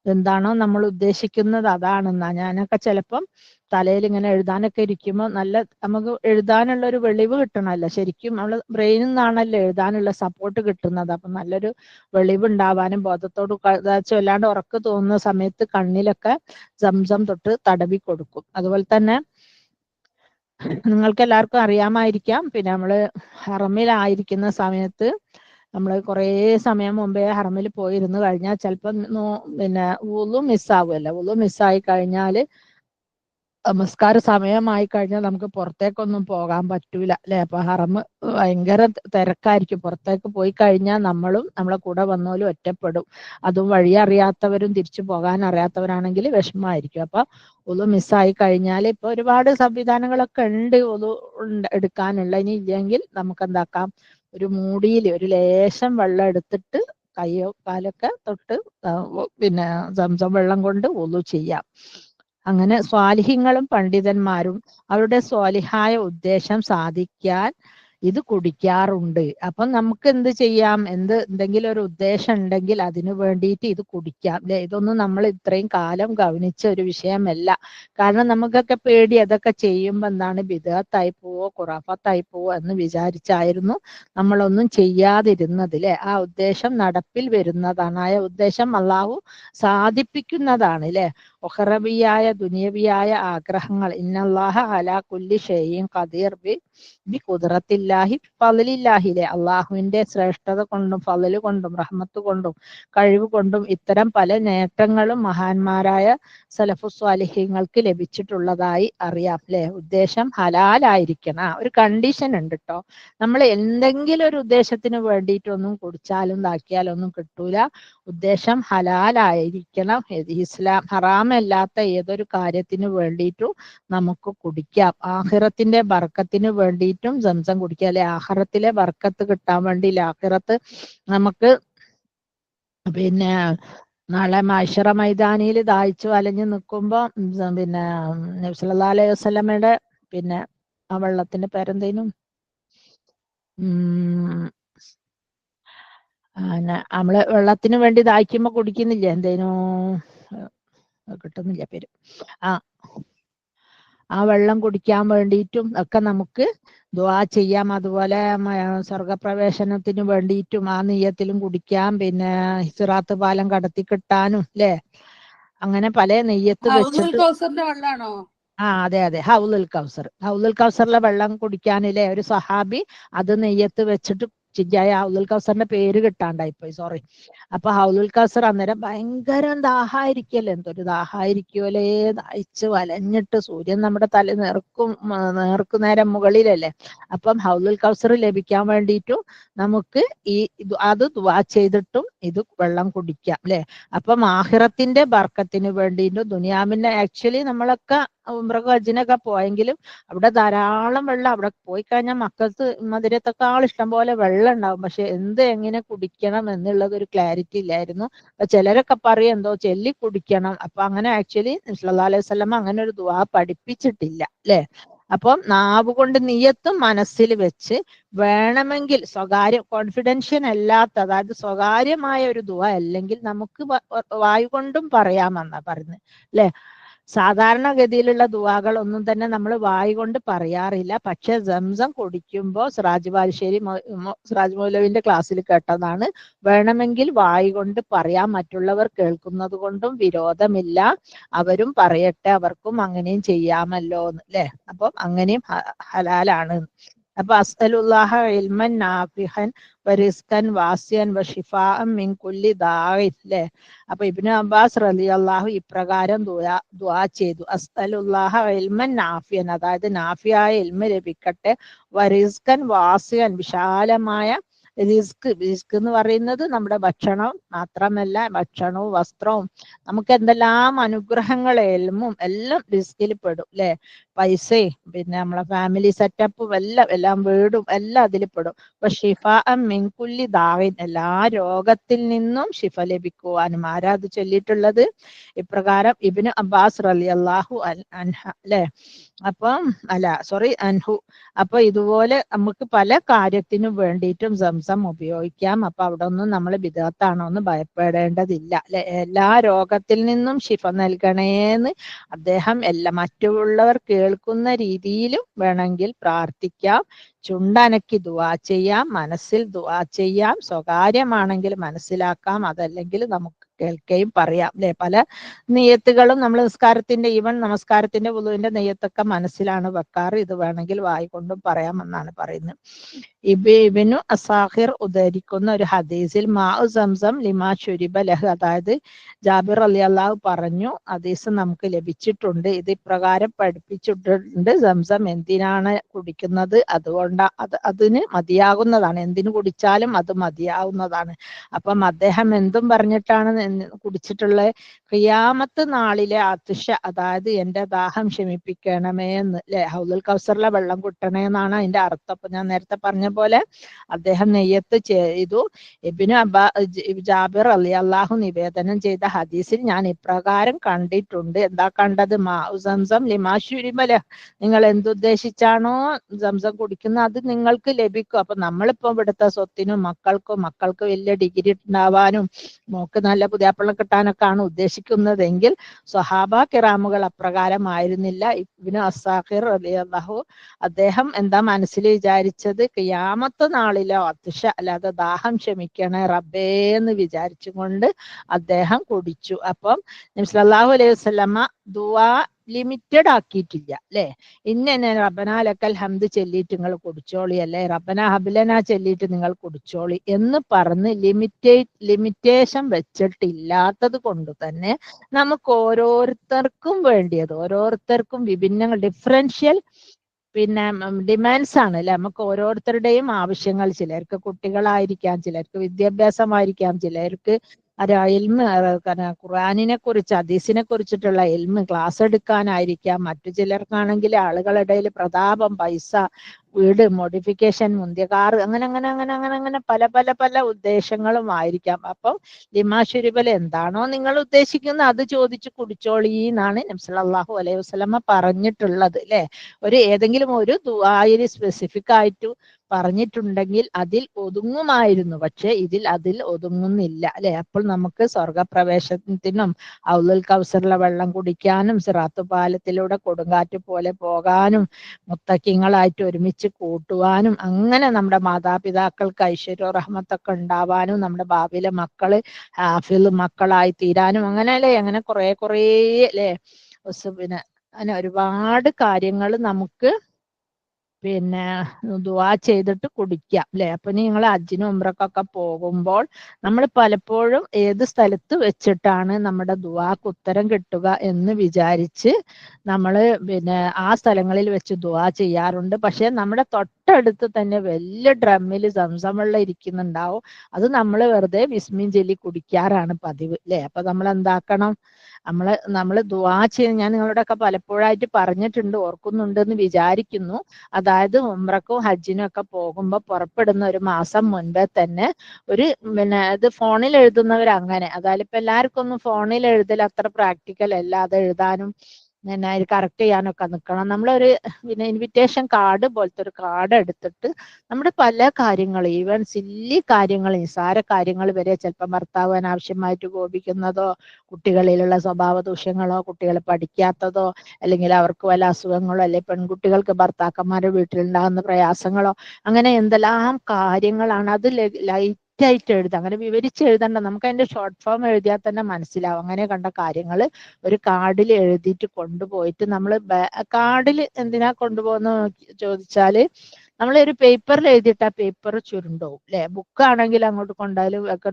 എന്താണോ നമ്മൾ ഉദ്ദേശിക്കുന്നത് അതാണെന്നാ. ഞാനൊക്കെ ചിലപ്പം തലയിൽ ഇങ്ങനെ എഴുതാനൊക്കെ ഇരിക്കുമ്പോൾ നല്ല നമുക്ക് എഴുതാനുള്ള ഒരു വെളിവ് കിട്ടണമല്ലോ, ശരിക്കും നമ്മൾ ബ്രെയിനിൽ നിന്നാണല്ലോ എഴുതാനുള്ള സപ്പോർട്ട് കിട്ടുന്നത്. അപ്പൊ നല്ലൊരു വെളിവ് ഉണ്ടാവാനും ബോധത്തോട് വല്ലാണ്ട് ഉറക്ക് തോന്നുന്ന സമയത്ത് കണ്ണിലൊക്കെ സംസം തൊട്ട് തടവി കൊടുക്കും. അതുപോലെ തന്നെ നിങ്ങൾക്ക് എല്ലാവർക്കും അറിയാമായിരിക്കാം, പിന്നെ നമ്മള് ഹറമിലായിരിക്കുന്ന സമയത്ത് നമ്മൾ കുറേ സമയം മുമ്പേ ഹറമിൽ പോയിരുന്നു കഴിഞ്ഞാൽ ചിലപ്പോൾ പിന്നെ വുളു മിസ്സാവുമല്ലോ. വുളു മിസ്സായി കഴിഞ്ഞാൽ നമസ്കാര സമയമായി കഴിഞ്ഞാൽ നമുക്ക് പുറത്തേക്കൊന്നും പോകാൻ പറ്റൂല അല്ലെ. അപ്പൊ ഹറം ഭയങ്കര തിരക്കായിരിക്കും. പുറത്തേക്ക് പോയി കഴിഞ്ഞാൽ നമ്മളും നമ്മളെ കൂടെ വന്നോലും ഒറ്റപ്പെടും. അതും വഴി അറിയാത്തവരും തിരിച്ചു പോകാൻ അറിയാത്തവരാണെങ്കിൽ വിഷമമായിരിക്കും. അപ്പൊ ഒന്നു മിസ്സായി കഴിഞ്ഞാൽ ഇപ്പൊ ഒരുപാട് സംവിധാനങ്ങളൊക്കെ ഉണ്ട് ഒന്നു എടുക്കാനുള്ള. ഇനി ഇല്ലെങ്കിൽ നമുക്ക് എന്താക്കാം, ഒരു മൂടിയിൽ ഒരു ലേശം വെള്ളം എടുത്തിട്ട് കയ്യോ കാലൊക്കെ തൊട്ട് പിന്നെ സംസം വെള്ളം കൊണ്ട് ഒന്നു ചെയ്യാം. അങ്ങനെ സ്വാലിഹ്യങ്ങളും പണ്ഡിതന്മാരും അവരുടെ സ്വാലിഹായ ഉദ്ദേശം സാധിക്കാൻ ഇത് കുടിക്കാറുണ്ട്. അപ്പം നമുക്ക് എന്ത് ചെയ്യാം, എന്തെങ്കിലും ഒരു ഉദ്ദേശം ഉണ്ടെങ്കിൽ അതിനു വേണ്ടിയിട്ട് ഇത് കുടിക്കാം അല്ലെ. ഇതൊന്നും നമ്മൾ ഇത്രയും കാലം ഗവനിച്ച ഒരു വിഷയമല്ല. കാരണം നമുക്കൊക്കെ പേടി, അതൊക്കെ ചെയ്യുമ്പോൾ എന്താണ് ബിദ്അത്തായി പോവോ ഖുറാഫത്തായി പോവോ എന്ന് വിചാരിച്ചായിരുന്നു നമ്മളൊന്നും ചെയ്യാതിരുന്നത് അല്ലെ. ആ ഉദ്ദേശം നടപ്പിൽ വരുന്നതാണ്, ആ ഉദ്ദേശം അള്ളാഹു സാധിപ്പിക്കുന്നതാണ് അല്ലെ. ഉഖറവിയായ ദുനിയവിയായ ആഗ്രഹങ്ങൾ ഇന്നല്ലാഹ അലാ കുല്ലി ഷൈഇൻ ഖദീർ ബി ഖുദ്റത്തില്ലാഹി ഫളിലില്ലാഹിലെ, അള്ളാഹുവിന്റെ ശ്രേഷ്ഠത കൊണ്ടും ഫളല് കൊണ്ടും റഹ്മത്ത് കൊണ്ടും കഴിവ് കൊണ്ടും ഇത്തരം പല നേട്ടങ്ങളും മഹാന്മാരായ സലഫു സ്വാലിഹീങ്ങൾക്ക് ലഭിച്ചിട്ടുള്ളതായി അറിയാം അല്ലെ. ഉദ്ദേശം ഹലാലായിരിക്കണം. ഒരു കണ്ടീഷൻ ഉണ്ട് കേട്ടോ, നമ്മൾ എന്തെങ്കിലും ഒരു ഉദ്ദേശത്തിന് വേണ്ടിയിട്ടൊന്നും കുടിച്ചാലും ഇതാക്കിയാലൊന്നും കിട്ടൂല. ഉദ്ദേശം ഹലാലായിരിക്കണം. ഇസ്ലാം ഹറാമല്ലാത്ത ഏതൊരു കാര്യത്തിന് വേണ്ടിയിട്ടും നമുക്ക് കുടിക്കാം. ആഖിറത്തിന്റെ ബർക്കത്തിന് വേണ്ടിയിട്ടും സംസം കുടിക്കാം അല്ലെ. ആഖിറത്തിലെ ബർക്കത്ത് കിട്ടാൻ വേണ്ടി ആഖിറത്ത് നമുക്ക് പിന്നെ നാളെ മഹ്ശറ മൈതാനിയിൽ ദാഹിച്ചു വലഞ്ഞു നിൽക്കുമ്പോ പിന്നെ നബി സല്ലല്ലാഹു അലൈഹി വസല്ലമയുടെ പിന്നെ ആ വെള്ളത്തിന്റെ പേരെന്തേനും നമ്മള് വെള്ളത്തിന് വേണ്ടി ദാഹിക്കുമ്പോ കുടിക്കുന്നില്ലേ, എന്തേനോ കിട്ടുന്നില്ല പേര്. ആ വെള്ളം കുടിക്കാൻ വേണ്ടിയിട്ടും ഒക്കെ നമുക്ക് ദുആ ചെയ്യാം. അതുപോലെ സ്വർഗപ്രവേശനത്തിന് വേണ്ടിയിട്ടും ആ നിയ്യത്തിലും കുടിക്കാം. പിന്നെ സിറാത്ത് പാലം കടത്തി കിട്ടാനും അല്ലെ. അങ്ങനെ പല നെയ്യത്ത് വെച്ചിട്ട് അതെ അതെ, ഹൗലുൽ കൗസർ. ഹൗലുൽ കൗസറിലെ വെള്ളം കുടിക്കാനില്ലേ ഒരു സഹാബി അത് നെയ്യത്ത് വെച്ചിട്ട് ഹൗലുൽ കൗസറിന്റെ പേര് കിട്ടാണ്ടായിപ്പോയി, സോറി. അപ്പൊ ഹൗലുൽ കൗസർ അന്നേരം ഭയങ്കര ദാഹായിരിക്കല്ലേ, എന്തൊരു ദാഹായിരിക്കുമല്ലേ, ദാഹിച്ച് വലഞ്ഞിട്ട് സൂര്യൻ നമ്മുടെ തല നേർക്കു നേരം മുകളിലല്ലേ. അപ്പം ഹൗലുൽ കൗസർ ലഭിക്കാൻ വേണ്ടിയിട്ടും നമുക്ക് അത് ദുആ ചെയ്തിട്ടും ഇത് വെള്ളം കുടിക്കാം അല്ലെ. അപ്പം ആഖിറത്തിന്റെ ബർക്കത്തിന് വേണ്ടിയിട്ടും ദുനിയാവിന്റെ ആക്ച്വലി നമ്മളൊക്കെ ഉംറക്ക് ഹജ്ജിനൊക്കെ പോയെങ്കിലും അവിടെ ധാരാളം വെള്ളം, അവിടെ പോയി കഴിഞ്ഞാൽ മക്കൾക്ക് മധുരത്തെക്കാൾ ഇഷ്ടം പോലെ വെള്ളം ഉണ്ടാവും. പക്ഷെ എങ്ങനെ കുടിക്കണം എന്നുള്ളത് ഒരു ക്ലാരിറ്റി ഇല്ലായിരുന്നു. അപ്പൊ ചിലരൊക്കെ പറയും എന്തോ ചൊല്ലി കുടിക്കണം. അപ്പൊ അങ്ങനെ ആക്ച്വലി സല്ലല്ലാഹു അലൈഹി വസല്ലം അങ്ങനെ ഒരു ദുആ പഠിപ്പിച്ചിട്ടില്ല അല്ലെ. അപ്പം നാവ് കൊണ്ട് നിയത്തും മനസ്സിൽ വെച്ച് വേണമെങ്കിൽ കോൺഫിഡൻഷ്യൻ അല്ലാത്ത, അതായത് സ്വകാര്യമായ ഒരു ദുആ അല്ലെങ്കിൽ നമുക്ക് വായു കൊണ്ടും പറയാമെന്നാ പറയുന്നത് അല്ലെ. സാധാരണഗതിയിലുള്ള ദുആകൾ ഒന്നും തന്നെ നമ്മൾ വായു കൊണ്ട് പറയാറില്ല. പക്ഷെ സംസം കുടിക്കുമ്പോൾ സിറാജ് മൗലവിന്റെ ക്ലാസ്സിൽ കേട്ടതാണ്, വേണമെങ്കിൽ വായു കൊണ്ട് പറയാം, മറ്റുള്ളവർ കേൾക്കുന്നത് കൊണ്ടും വിരോധമില്ല, അവരും പറയട്ടെ, അവർക്കും അങ്ങനെയും ചെയ്യാമല്ലോ എന്ന് അല്ലെ. അപ്പം അങ്ങനെയും ഹലാലാണ്. അപ്പൊ അസ്അലുല്ലാഹ ഇൽമൻ നാഫിഹൻ വറിസ്കൻ വാസിയൻ വഷിഫാഅൻ മിൻ കുല്ലി ദാഇൻ ല്ലേ. അപ്പൊ ഇബ്നു അബ്ബാസ് റളിയല്ലാഹു ഇപ്രകാരം ദുആ ചെയ്തു, അസ്അലുല്ലാഹ ഇൽമൻ നാഫിയൻ, അതായത് നാഫിയായ ഇൽമ ലഭിക്കട്ടെ, വറിസ്കൻ വാസിയൻ, വിശാലമായ റിസ്ക് എന്ന് പറയുന്നത് നമ്മുടെ ഭക്ഷണം മാത്രമല്ല, ഭക്ഷണവും വസ്ത്രവും നമുക്ക് എന്തെല്ലാം അനുഗ്രഹങ്ങൾ എൽമും എല്ലാം റിസ്കിൽ പെടും ല്ലേ. പൈസയും പിന്നെ നമ്മളെ ഫാമിലി സെറ്റപ്പും എല്ലാം വീടും എല്ലാം അതിൽ പെടും. അപ്പൊ ഷിഫാഅൻ മിൻ കുല്ലി ദാഇൻ, എല്ലാ രോഗത്തിൽ നിന്നും ശിഫ ലഭിക്കുവാനും. ആരാ അത് ചൊല്ലിയിട്ടുള്ളത്? ഇപ്രകാരം ഇബ്നു അബ്ബാസ് റളിയല്ലാഹു അൻഹ ല്ലേ. അപ്പം അൻഹു. അപ്പൊ ഇതുപോലെ നമുക്ക് പല കാര്യത്തിനും വേണ്ടിയിട്ടും സംസം ഉപയോഗിക്കാം. അപ്പൊ അവിടെ ഒന്നും നമ്മൾ ബിദഅത്താണോ എന്ന് ഭയപ്പെടേണ്ടതില്ല അല്ലെ. എല്ലാ രോഗത്തിൽ നിന്നും ശിഫ നൽകണേന്ന് അദ്ദേഹം മറ്റുള്ളവർ കേൾക്കുന്ന രീതിയിലും വേണമെങ്കിൽ പ്രാർത്ഥിക്കാം. ചുണ്ടനക്കി ദുആ ചെയ്യാം, മനസ്സിൽ ദുആ ചെയ്യാം, സ്വകാര്യമാണെങ്കിൽ മനസ്സിലാക്കാം, അതല്ലെങ്കിൽ നമുക്ക് കേൾക്കുകയും പറയാം അല്ലെ. പല നിയത്തുകളും നമ്മൾ നമസ്കാരത്തിന്റെ വുളുവിന്റെ നിയത്തൊക്കെ മനസ്സിലാണ് വെക്കാറ്. ഇത് വേണമെങ്കിൽ വായിക്കൊണ്ടും പറയാമെന്നാണ് പറയുന്നത്. ഇബ്നു അസാഖിർ ഉദ്ധരിക്കുന്ന ഒരു ഹദീസിൽ മാഉ സംസം ലിമാ ശുരിബ ലഹ്, അതായത് ജാബിർ റളിയല്ലാഹു പറഞ്ഞു, ഹദീസ് നമുക്ക് ലഭിച്ചിട്ടുണ്ട്, ഇത് ഇപ്രകാരം പഠിപ്പിച്ചിട്ടുണ്ട്, സംസം എന്തിനാണ് കുടിക്കുന്നത്, അതിന് മതിയാകുന്നതാണ്, എന്തിനു കുടിച്ചാലും അത് മതിയാവുന്നതാണ്. അപ്പം അദ്ദേഹം എന്തും പറഞ്ഞിട്ടാണ് കുടിച്ചിട്ടുള്ളത്? ഖിയാമത്ത് നാളിലെ അതിശ, അതായത് എന്റെ ദാഹം ശമിപ്പിക്കണമേ എന്ന് ല്ലെ, ഹൗലുൽ കൗസറിലെ വെള്ളം കുട്ടണേ എന്നാണ് അതിന്റെ അർത്ഥം. അപ്പൊ ഞാൻ നേരത്തെ പറഞ്ഞ പോലെ അദ്ദേഹം നെയ്യത്ത് ചെയ്തു. ജാബിർ റളിയല്ലാഹു നിവേദനം ചെയ്ത ഹദീസിൽ ഞാൻ ഇപ്രകാരം കണ്ടിട്ടുണ്ട്. എന്താ കണ്ടത്? മാഉ സംസം ലിമാ ശുരിബ ലഹ്, നിങ്ങൾ എന്തുദ്ദേശിച്ചാണോ സംസം കുടിക്കുന്നത് അത് നിങ്ങൾക്ക് ലഭിക്കും. അപ്പൊ നമ്മളിപ്പോ ഇവിടുത്തെ സ്വത്തിനും മക്കൾക്ക് വലിയ ഡിഗ്രി ഉണ്ടാവാനും മോക്ക് നല്ല പുതിയാപ്പിള കിട്ടാനൊക്കെ ആണ് ഉദ്ദേശിക്കുന്നതെങ്കിൽ സ്വഹാബ കിറാമുകൾ അപ്രകാരമായിരുന്നില്ല. ഇബ്നു അസാഖിർ റളിയല്ലാഹു അദ്ദേഹം എന്താ മനസ്സിൽ വിചാരിച്ചത്? ഖിയാമത്ത് നാളിലോ അതിശ, അല്ലാതെ ദാഹം ശമിക്കണേ റബ്ബേ എന്ന് വിചാരിച്ചുകൊണ്ട് അദ്ദേഹം കുടിച്ചു. അപ്പം നബി സല്ലല്ലാഹു അലൈഹി വസല്ലമ ദുആ ലിമിറ്റഡ് ആക്കിയിട്ടില്ല അല്ലെ. ഇന്നെ റബ്ബനാ ലക്കൽ ഹംദ് ചൊല്ലിയിട്ട് നിങ്ങൾ കുടിച്ചോളി, അല്ലെ റബ്ബനാ ഹബ്ലനാ ചൊല്ലിയിട്ട് നിങ്ങൾ കുടിച്ചോളി എന്ന് പറഞ്ഞ് ലിമിറ്റേഷൻ വെച്ചിട്ടില്ലാത്തത് കൊണ്ട് തന്നെ നമുക്ക് ഓരോരുത്തർക്കും വേണ്ടിയത്, ഓരോരുത്തർക്കും വിഭിന്നങ്ങൾ, ഡിഫറൻഷ്യൽ പിന്നെ ഡിമാൻഡ്സ് ആണ് അല്ലെ. നമുക്ക് ഓരോരുത്തരുടെയും ആവശ്യങ്ങൾ, ചിലർക്ക് കുട്ടികളായിരിക്കാം, ചിലർക്ക് വിദ്യാഭ്യാസമായിരിക്കാം, ചിലർക്ക് ഇൽമ് ഖുർആനിനെ കുറിച്ച് ഹദീസിനെ കുറിച്ചിട്ടുള്ള ഇൽമ് ക്ലാസ് എടുക്കാനായിരിക്കാം, മറ്റു ചിലർക്കാണെങ്കിൽ ആളുകളുടെ ഇടയിൽ പ്രതാപം, പൈസ, വീട്, മോഡിഫിക്കേഷൻ, മുന്തിയ കാറ്, അങ്ങനെ പല പല പല ഉദ്ദേശങ്ങളും ആയിരിക്കാം. അപ്പം ലിമാ ശുരിബൽ എന്താണോ നിങ്ങൾ ഉദ്ദേശിക്കുന്നത് അത് ചോദിച്ച് കുടിച്ചോളി എന്നാണ് നബി സല്ലല്ലാഹു അലൈഹി വസല്ലമ പറഞ്ഞിട്ടുള്ളത് അല്ലെ. ഏതെങ്കിലും ഒരു ദുആയിൽ സ്പെസിഫിക് ആയിട്ട് പറഞ്ഞിട്ടുണ്ടെങ്കിൽ അതിൽ ഒതുങ്ങുമായിരുന്നു, പക്ഷെ അതിൽ ഒതുങ്ങുന്നില്ല അല്ലെ. അപ്പോൾ നമുക്ക് സ്വർഗപ്രവേശനത്തിനും ഹൗലുൽ കൗസറിലെ വെള്ളം കുടിക്കാനും സിറാത്ത് പാലത്തിലൂടെ കൊടുങ്കാറ്റ് പോലെ പോകാനും മുത്തക്കിങ്ങളായിട്ട് ഒരുമിച്ച് കൂട്ടുവാനും അങ്ങനെ നമ്മുടെ മാതാപിതാക്കൾക്ക് ഐശ്വര്യ റഹ്മത്തൊക്കെ ഉണ്ടാവാനും നമ്മുടെ ഭാവിയിലെ മക്കള് ഹാഫിള് മക്കളായി തീരാനും അങ്ങനെ കുറെ അല്ലെ. പിന്നെ അങ്ങനെ ഒരുപാട് കാര്യങ്ങൾ നമുക്ക് പിന്നെ ദുആ ചെയ്തിട്ട് കുടിക്കാം അല്ലെ. അപ്പൊ നിങ്ങൾ ഹജ്ജിനും ഉംറക്കൊക്കെ പോകുമ്പോൾ നമ്മൾ പലപ്പോഴും ഏത് സ്ഥലത്ത് വെച്ചിട്ടാണ് നമ്മുടെ ദുആക്ക് ഉത്തരം കിട്ടുക എന്ന് വിചാരിച്ച് നമ്മൾ പിന്നെ ആ സ്ഥലങ്ങളിൽ വെച്ച് ദുആ ചെയ്യാറുണ്ട്. പക്ഷെ നമ്മുടെ തൊട്ടടുത്ത് തന്നെ വലിയ ഡ്രമ്മിൽ സംസം വെള്ളം ഇരിക്കുന്നുണ്ടാവും, അത് നമ്മൾ വെറുതെ ബിസ്മിൻ ചൊല്ലി കുടിക്കാറാണ് പതിവ് അല്ലെ. അപ്പൊ നമ്മൾ എന്താക്കണം? നമ്മൾ ദുആ ചെയ്ത് ഞാൻ നിങ്ങളോടൊക്കെ പലപ്പോഴായിട്ട് പറഞ്ഞിട്ടുണ്ട്, ഓർക്കുന്നുണ്ട് എന്ന് വിചാരിക്കുന്നു. അതായത് ഉംറക്കും ഹജ്ജിനും ഒക്കെ പോകുമ്പോൾ പുറപ്പെടുന്ന ഒരു മാസം മുൻപേ തന്നെ പിന്നെ ഇത് ഫോണിൽ എഴുതുന്നവർ അങ്ങനെ, അതായത് ഇപ്പൊ എല്ലാവർക്കും ഒന്നും ഫോണിൽ എഴുതൽ അത്ര പ്രാക്ടിക്കൽ അല്ല. അത് എഴുതാനും പിന്നെ കറക്റ്റ് ചെയ്യാനൊക്കെ നിൽക്കണം. നമ്മളൊരു പിന്നെ ഇൻവിറ്റേഷൻ കാർഡ് പോലത്തെ ഒരു കാർഡ് എടുത്തിട്ട് നമ്മുടെ പല കാര്യങ്ങൾ, ഈവൻ സില്ലി കാര്യങ്ങൾ, നിസാര കാര്യങ്ങൾ വരെ, ചിലപ്പോൾ ഭർത്താവ് അനാവശ്യമായിട്ട് കോപിക്കുന്നതോ, കുട്ടികളിലുള്ള സ്വഭാവ ദൂഷ്യങ്ങളോ, കുട്ടികൾ പഠിക്കാത്തതോ, അല്ലെങ്കിൽ അവർക്ക് വല്ല അസുഖങ്ങളോ, അല്ലെങ്കിൽ പെൺകുട്ടികൾക്ക് ഭർത്താക്കന്മാരുടെ വീട്ടിലുണ്ടാകുന്ന പ്രയാസങ്ങളോ, അങ്ങനെ എന്തെല്ലാം കാര്യങ്ങളാണ് അത് ലൈറ്റായിട്ട് എഴുതാം. അങ്ങനെ വിവരിച്ച് എഴുതണ്ട, നമുക്ക് അതിന്റെ ഷോർട്ട് ഫോം എഴുതിയാൽ തന്നെ മനസ്സിലാവും. അങ്ങനെ കണ്ട കാര്യങ്ങൾ ഒരു കാർഡിൽ എഴുതിയിട്ട് കൊണ്ടുപോയിട്ട് നമ്മൾ കാർഡിൽ എന്തിനാ കൊണ്ടുപോകുന്ന ചോദിച്ചാല് നമ്മളൊരു പേപ്പറിൽ എഴുതിയിട്ട് ആ പേപ്പർ ചുരുണ്ടാവും അല്ലെ. ബുക്കാണെങ്കിൽ അങ്ങോട്ട് കൊണ്ടാലും ഒക്കെ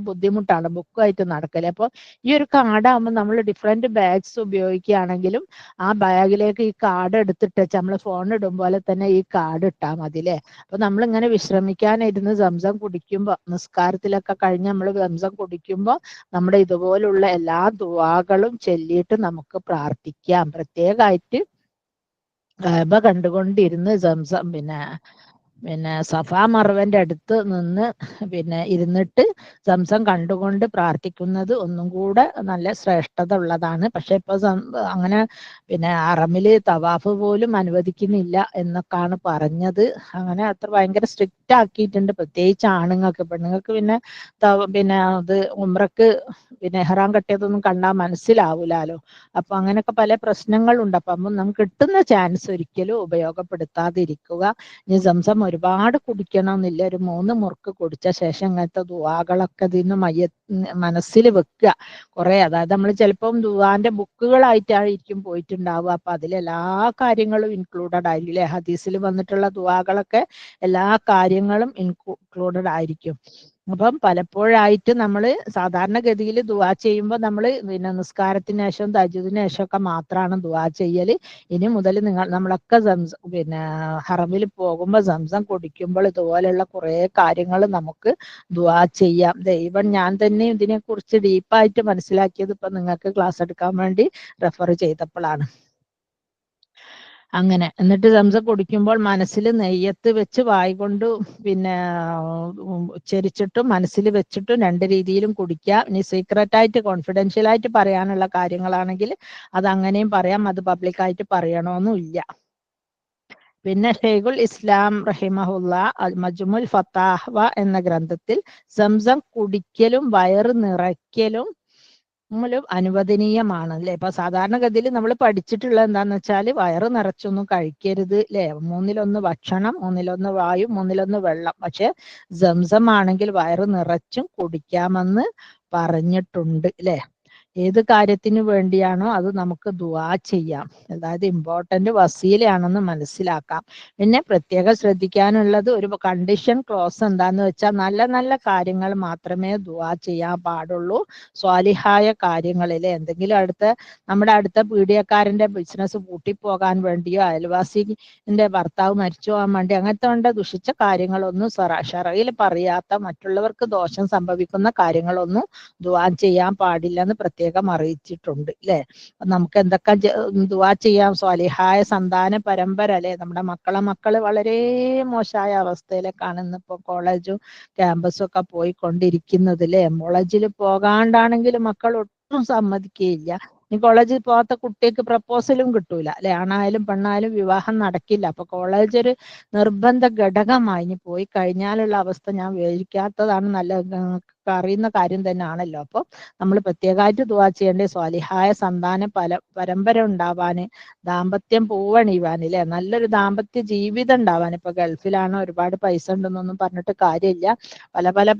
ബുദ്ധിമുട്ടാണ് ബുക്കുമായിട്ട് നടക്കല്. അപ്പോൾ ഈ ഒരു കാർഡാകുമ്പോൾ നമ്മൾ ഡിഫറെന്റ് ബാഗ്സ് ഉപയോഗിക്കുകയാണെങ്കിലും ആ ബാഗിലേക്ക് ഈ കാർഡ് എടുത്തിട്ട് നമ്മൾ ഫോൺ ഇടും പോലെ തന്നെ ഈ കാർഡ് ഇട്ടാൽ മതി അല്ലേ. അപ്പൊ നമ്മളിങ്ങനെ വിശ്രമിക്കാനിരുന്ന് സംസം കുടിക്കുമ്പോൾ, നിസ്കാരത്തിലൊക്കെ കഴിഞ്ഞ് നമ്മൾ സംസം കുടിക്കുമ്പോൾ നമ്മുടെ ഇതുപോലുള്ള എല്ലാ ദുആകളും ചൊല്ലിയിട്ട് നമുക്ക് പ്രാർത്ഥിക്കാം. പ്രത്യേകമായിട്ട് കഅബ കണ്ടുകൊണ്ടിരുന്ന് സംസം പിന്നെ സഫാ മർവന്റെ അടുത്ത് നിന്ന് ഇരുന്നിട്ട് സംസം കണ്ടുകൊണ്ട് പ്രാർത്ഥിക്കുന്നത് ഒന്നും കൂടെ നല്ല ശ്രേഷ്ഠത ഉള്ളതാണ്. പക്ഷെ ഇപ്പൊ അങ്ങനെ ഹറമില് തവാഫ് പോലും അനുവദിക്കുന്നില്ല എന്നൊക്കെയാണ് പറഞ്ഞത്. അങ്ങനെ അത്ര ഭയങ്കര സ്ട്രിക്റ്റ് ആക്കിയിട്ടുണ്ട്, പ്രത്യേകിച്ച് ആണുങ്ങൾക്ക്. പെണ്ണുങ്ങൾക്ക് അത് ഉംറക്ക് ഇഹ്റാം കെട്ടിയതൊന്നും കണ്ടാൽ മനസ്സിലാവൂലാലോ. അപ്പൊ അങ്ങനെയൊക്കെ പല പ്രശ്നങ്ങളുണ്ട്. അപ്പം നമുക്ക് കിട്ടുന്ന ചാൻസ് ഒരിക്കലും ഉപയോഗപ്പെടുത്താതിരിക്കുക. ഇനി സംസം ഒരുപാട് കുടിക്കണമെന്നില്ല, ഒരു 3 മുറുക്ക് കുടിച്ച ശേഷം ഇങ്ങനത്തെ ദുആകളൊക്കെ ഇതിന്ന് മനസ്സിൽ വെക്കുക. കുറെ, അതായത് നമ്മൾ ചിലപ്പം ദുആന്റെ ബുക്കുകളായിട്ടായിരിക്കും പോയിട്ടുണ്ടാവുക. അപ്പൊ അതിലെല്ലാ കാര്യങ്ങളും ഇൻക്ലൂഡഡ് ആയിരിക്കും അല്ലെ. ഹദീസിൽ വന്നിട്ടുള്ള ദുആകളൊക്കെ എല്ലാ കാര്യങ്ങളും ഇൻക്ലൂഡഡ് ആയിരിക്കും. അപ്പം പലപ്പോഴായിട്ട് നമ്മൾ സാധാരണഗതിയിൽ ദുആ ചെയ്യുമ്പോൾ നമ്മൾ നിസ്കാരത്തിന് ശേഷം തഹജ്ജുദിന് ശേഷം ഒക്കെ മാത്രമാണ് ദുആ ചെയ്യൽ. ഇനി മുതൽ നമ്മളൊക്കെ ഹറമിൽ പോകുമ്പോൾ സംസം കുടിക്കുമ്പോൾ ഇതുപോലെയുള്ള കുറെ കാര്യങ്ങൾ നമുക്ക് ദുആ ചെയ്യാം. ദൈവം ഞാൻ തന്നെ ഇതിനെക്കുറിച്ച് ഡീപ്പായിട്ട് മനസ്സിലാക്കിയത് ഇപ്പൊ നിങ്ങൾക്ക് ക്ലാസ് എടുക്കാൻ വേണ്ടി റെഫർ ചെയ്തപ്പോഴാണ്. അങ്ങനെ എന്നിട്ട് സംസം കുടിക്കുമ്പോൾ മനസ്സിൽ നെയ്യത്ത് വെച്ച് വായിക്കൊണ്ട് ഉച്ചരിച്ചിട്ടും മനസ്സിൽ വെച്ചിട്ടും 2 രീതിയിലും കുടിക്കാം. ഇനി സീക്രട്ട് ആയിട്ട് കോൺഫിഡൻഷ്യൽ ആയിട്ട് പറയാനുള്ള കാര്യങ്ങളാണെങ്കിൽ അത് അങ്ങനെയും പറയാം, അത് പബ്ലിക്കായിട്ട് പറയണമെന്നില്ല. പിന്നെ ഷെയ്ഖുൽ ഇസ്ലാം റഹിമഹുല്ല മജ്മുൽ ഫത്താഹ്വ എന്ന ഗ്രന്ഥത്തിൽ സംസം കുടിക്കലും വയറ് നിറയ്ക്കലും അനുവദനീയമാണ് അല്ലെ. ഇപ്പൊ സാധാരണഗതിയിൽ നമ്മൾ പഠിച്ചിട്ടുള്ളത് എന്താന്ന് വെച്ചാൽ വയറ് നിറച്ചൊന്നും കഴിക്കരുത് അല്ലെ. 3-1 ഭക്ഷണം, 3-1 വായു, 3-1 വെള്ളം. പക്ഷെ സംസം ആണെങ്കിൽ വയറ് നിറച്ചും കുടിക്കാമെന്ന് പറഞ്ഞിട്ടുണ്ട് അല്ലെ. ഏത് കാര്യത്തിന് വേണ്ടിയാണോ അത് നമുക്ക് ദുആ ചെയ്യാം. അതായത് ഇമ്പോർട്ടന്റ് വസീലയാണെന്ന് മനസ്സിലാക്കാം. പിന്നെ പ്രത്യേകം ശ്രദ്ധിക്കാനുള്ളത് ഒരു കണ്ടീഷൻ ക്ലോസ് എന്താന്ന് വെച്ചാൽ നല്ല നല്ല കാര്യങ്ങൾ മാത്രമേ ദുആ ചെയ്യാൻ പാടുള്ളൂ. സ്വാലിഹായ കാര്യങ്ങളിലെ എന്തെങ്കിലും നമ്മുടെ അടുത്ത പീഡിയക്കാരന്റെ ബിസിനസ് പൂട്ടിപ്പോകാൻ വേണ്ടിയോ അയൽവാസിന്റെ ഭർത്താവ് മരിച്ചു പോകാൻ വേണ്ടി അങ്ങനത്തെ ദുഷിച്ച കാര്യങ്ങളൊന്നും ഷറയിൽ പറയാത്ത, മറ്റുള്ളവർക്ക് ദോഷം സംഭവിക്കുന്ന കാര്യങ്ങളൊന്നും ദുആ ചെയ്യാൻ പാടില്ലെന്ന് പ്രത്യേകം അറിയിച്ചിട്ടുണ്ട് അല്ലെ. നമുക്ക് എന്തൊക്കെ ദുആ ചെയ്യാം? സ്വാലിഹായ സന്താന പരമ്പര അല്ലെ. നമ്മുടെ മക്കള് വളരെ മോശമായ അവസ്ഥയിലേക്കാണ് ഇന്നിപ്പോ കോളേജും ക്യാമ്പസും ഒക്കെ പോയിക്കൊണ്ടിരിക്കുന്നത് അല്ലെ. കോളേജിൽ പോകാണ്ടാണെങ്കിലും മക്കൾ ഒട്ടും സമ്മതിക്കുകയില്ല. ഈ കോളേജിൽ പോകാത്ത കുട്ടിക്ക് പ്രപ്പോസലും കിട്ടൂല അല്ലെ. ആണായാലും പെണ്ണായാലും വിവാഹം നടക്കില്ല. അപ്പൊ കോളേജ് ഒരു നിർബന്ധ ഘടകമായി. ഇനി പോയി കഴിഞ്ഞാലുള്ള അവസ്ഥ ഞാൻ വിവരിക്കാത്തതാണ് നല്ലത്, അറിയുന്ന കാര്യം തന്നെയാണല്ലോ. അപ്പൊ നമ്മൾ പ്രത്യേകമായിട്ട് ദുആ ചെയ്യേണ്ട സ്വാലിഹായ സന്താന പരമ്പര ഉണ്ടാവാന്, ദാമ്പത്യം പൂവണിയുവാൻ അല്ലെ, നല്ലൊരു ദാമ്പത്യ ജീവിതം ഉണ്ടാവാൻ. ഇപ്പൊ ഗൾഫിലാണ്, ഒരുപാട് പൈസ ഉണ്ടെന്നൊന്നും പറഞ്ഞിട്ട് കാര്യമില്ല.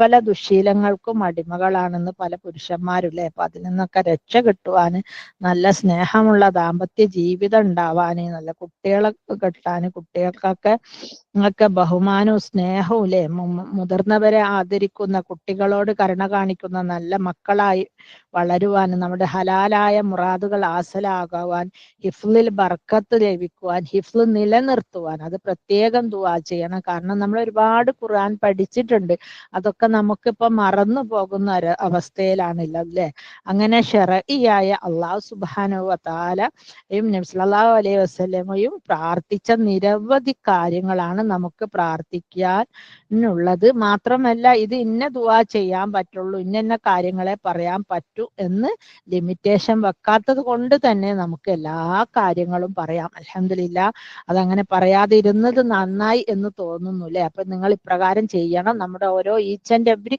പല ദുശ്ശീലങ്ങൾക്കും അടിമകളാണെന്ന് പല പുരുഷന്മാരും അല്ലെ. അപ്പൊ അതിൽ നിന്നൊക്കെ രക്ഷ കിട്ടുവാന്, നല്ല സ്നേഹമുള്ള ദാമ്പത്യ ജീവിതം ഉണ്ടാവാന്, നല്ല കുട്ടികളെ കെട്ടാന്, കുട്ടികൾക്കൊക്കെ ബഹുമാനവും സ്നേഹവും അല്ലെ, മുതിർന്നവരെ ആദരിക്കുന്ന, കുട്ടികളോട് കരുണ കാണിക്കുന്ന നല്ല മക്കളായി വളരുവാൻ, നമ്മുടെ ഹലാലായ മുറാദുകൾ ഹാസലാകുവാൻ, ഹിഫ്ലിൽ ബർക്കത്ത് ലഭിക്കുവാൻ, ഹിഫ്ല് നിലനിർത്തുവാൻ അത് പ്രത്യേകം ദുആ ചെയ്യണം. കാരണം നമ്മൾ ഒരുപാട് ഖുർആൻ പഠിച്ചിട്ടുണ്ട്, അതൊക്കെ നമുക്കിപ്പോ മറന്നു പോകുന്ന ഒരു അവസ്ഥയിലാണല്ലോ അല്ലെ. അങ്ങനെ ശർഈയായ അല്ലാഹു സുബ്ഹാനഹു വ തആലയും നബി സല്ലല്ലാഹു അലൈഹി വസല്ലമയും പ്രാർത്ഥിച്ച നിരവധി കാര്യങ്ങളാണ് നമുക്ക് പ്രാർത്ഥിക്കാനുള്ളത്. മാത്രമല്ല ഇത് ഇന്ന ദുആ ചെയ്യാൻ പറ്റുള്ളൂ, ഇന്ന കാര്യങ്ങളെ പറയാൻ പറ്റൂ എന്ന് ലിമിറ്റേഷൻ വെക്കാത്തത് കൊണ്ട് തന്നെ നമുക്ക് എല്ലാ കാര്യങ്ങളും പറയാം. അൽഹംദുലില്ലാഹ്, അതങ്ങനെ പറയാതിരുന്നത് നന്നായി എന്ന് തോന്നുന്നു അല്ലെ. അപ്പൊ നിങ്ങൾ ഇപ്രകാരം ചെയ്യണം. നമ്മുടെ ഓരോ ഈച്ച് ആൻഡ് എവരി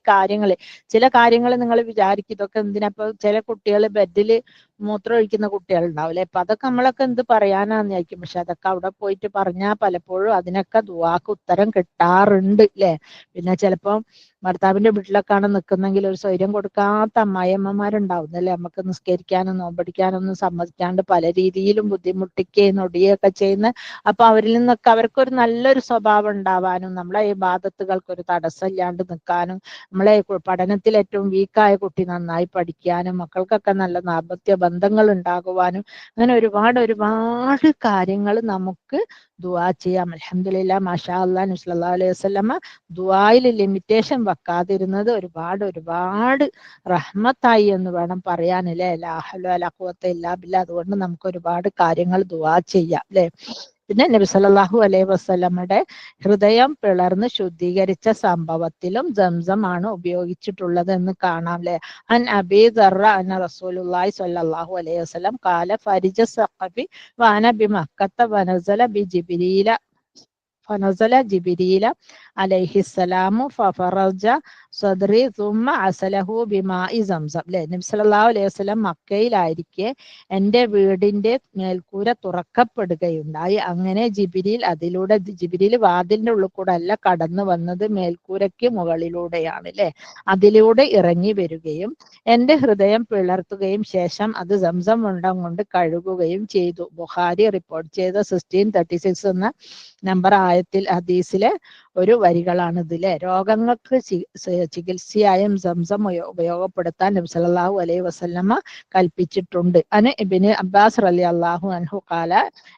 ചില കാര്യങ്ങൾ നിങ്ങൾ വിചാരിക്കും ഇതൊക്കെ എന്തിനാ. ഇപ്പൊ ചില കുട്ടികൾ ബെഡിൽ മൂത്രം ഒഴിക്കുന്ന കുട്ടികൾ ഉണ്ടാവില്ലേ. അപ്പൊ അതൊക്കെ നമ്മളൊക്കെ എന്ത് പറയാനാന്ന് വിചാരിക്കും. പക്ഷെ അതൊക്കെ അവിടെ പോയിട്ട് പറഞ്ഞാൽ പലപ്പോഴും അതിനൊക്കെ ദുആക്ക് ഉത്തരം കിട്ടാറുണ്ട് അല്ലെ. പിന്നെ ചിലപ്പം ഭർത്താവിന്റെ വീട്ടിലൊക്കെയാണ് നിൽക്കുന്നെങ്കിൽ ഒരു സ്വൈര്യം കൊടുക്കാത്ത അമ്മായിയമ്മമാരുണ്ടാവും അല്ലേ, നമുക്ക് നിസ്കരിക്കാനും നോമ്പടിക്കാനൊന്നും സമ്മതിക്കാണ്ട് പല രീതിയിലും ബുദ്ധിമുട്ടിക്കുകയും നൊടിയൊക്കെ ചെയ്യുന്ന. അപ്പൊ അവരിൽ നിന്നൊക്കെ അവർക്കൊരു നല്ലൊരു സ്വഭാവം ഉണ്ടാവാനും നമ്മളെ ഈ ബാധത്തുകൾക്ക് ഒരു തടസ്സമില്ലാണ്ട് നിൽക്കാനും നമ്മളെ പഠനത്തിൽ ഏറ്റവും വീക്കായ കുട്ടി നന്നായി പഠിക്കാനും മക്കൾക്കൊക്കെ നല്ല ദാമ്പത്യ ബന്ധങ്ങൾ ഉണ്ടാകുവാനും അങ്ങനെ ഒരുപാട് ഒരുപാട് കാര്യങ്ങൾ നമുക്ക് ദുആ ചെയ്യാം. അൽഹംദുലില്ലാഹ് മാഷാ അല്ലാഹ് നബി സല്ലല്ലാഹു അലൈഹി വസല്ലമ ദുആയിൽ ലിമിറ്റേഷൻ വെക്കാതിരുന്നത് ഒരുപാട് ഒരുപാട് റഹ്മത്തായി എന്ന് വേണം പറയാനല്ലേ. ലാ ഹൗല വലാ ഖുവത ഇല്ലാ ബില്ലാഹ്. അതുകൊണ്ട് നമുക്ക് ഒരുപാട് കാര്യങ്ങൾ ദുആ ചെയ്യാം അല്ലേ. പിന്നെ നബി സല്ലല്ലാഹു അലൈഹി വസല്ലമയുടെ ഹൃദയം പിളർന്ന് ശുദ്ധീകരിച്ച സംഭവത്തിലും സംസം ആണ് ഉപയോഗിച്ചിട്ടുള്ളത് എന്ന് കാണാം അല്ലെ. അൻ അബീ ദർറ അന്ന റസൂലുള്ളാഹി സ്വല്ലല്ലാഹു അലൈഹി വസല്ലം ഖാല ഫരിജ സഖഫി വഅന ബിമക്കത്ത വനസല ബിജിബ്രീല ഫനസല ജിബ്രീല അലൈഹിസ്സലാമു ഫഫറജ സദ്രി സുമ്മ അസലഹു ബിമായി സംസം അല്ലെ. നബി സല്ലല്ലാഹു അലൈഹി വസല്ലം മക്കയിലായിരിക്കെ എൻ്റെ വീടിന്റെ മേൽക്കൂര തുറക്കപ്പെടുകയുണ്ടായി. അങ്ങനെ ജിബ്രീൽ അതിലൂടെ, ജിബ്രീൽ വാതിലിന്റെ ഉള്ളിൽ കൂടെ അല്ല കടന്നു വന്നത്, മേൽക്കൂരയ്ക്ക് മുകളിലൂടെയാണ് അല്ലെ, അതിലൂടെ ഇറങ്ങി വരികയും എൻ്റെ ഹൃദയം പിളർത്തുകയും ശേഷം അത് സംസം വെള്ളം കൊണ്ട് കഴുകുകയും ചെയ്തു. ബുഖാരി റിപ്പോർട്ട് ചെയ്ത 1636 എന്ന നമ്പർ ആയത്തിൽ ഹദീസിലെ ഒരു വരികളാണ് ഇതിലെ. രോഗങ്ങൾക്ക് ചികിത്സയായും സംസം ഉപയോഗപ്പെടുത്താൻ നബി സല്ലല്ലാഹു അലൈഹി വസല്ലമ കൽപ്പിച്ചിട്ടുണ്ട്. അന് ഇബ്നു അബ്ബാസ് റളിയല്ലാഹു അൻഹു ഖാല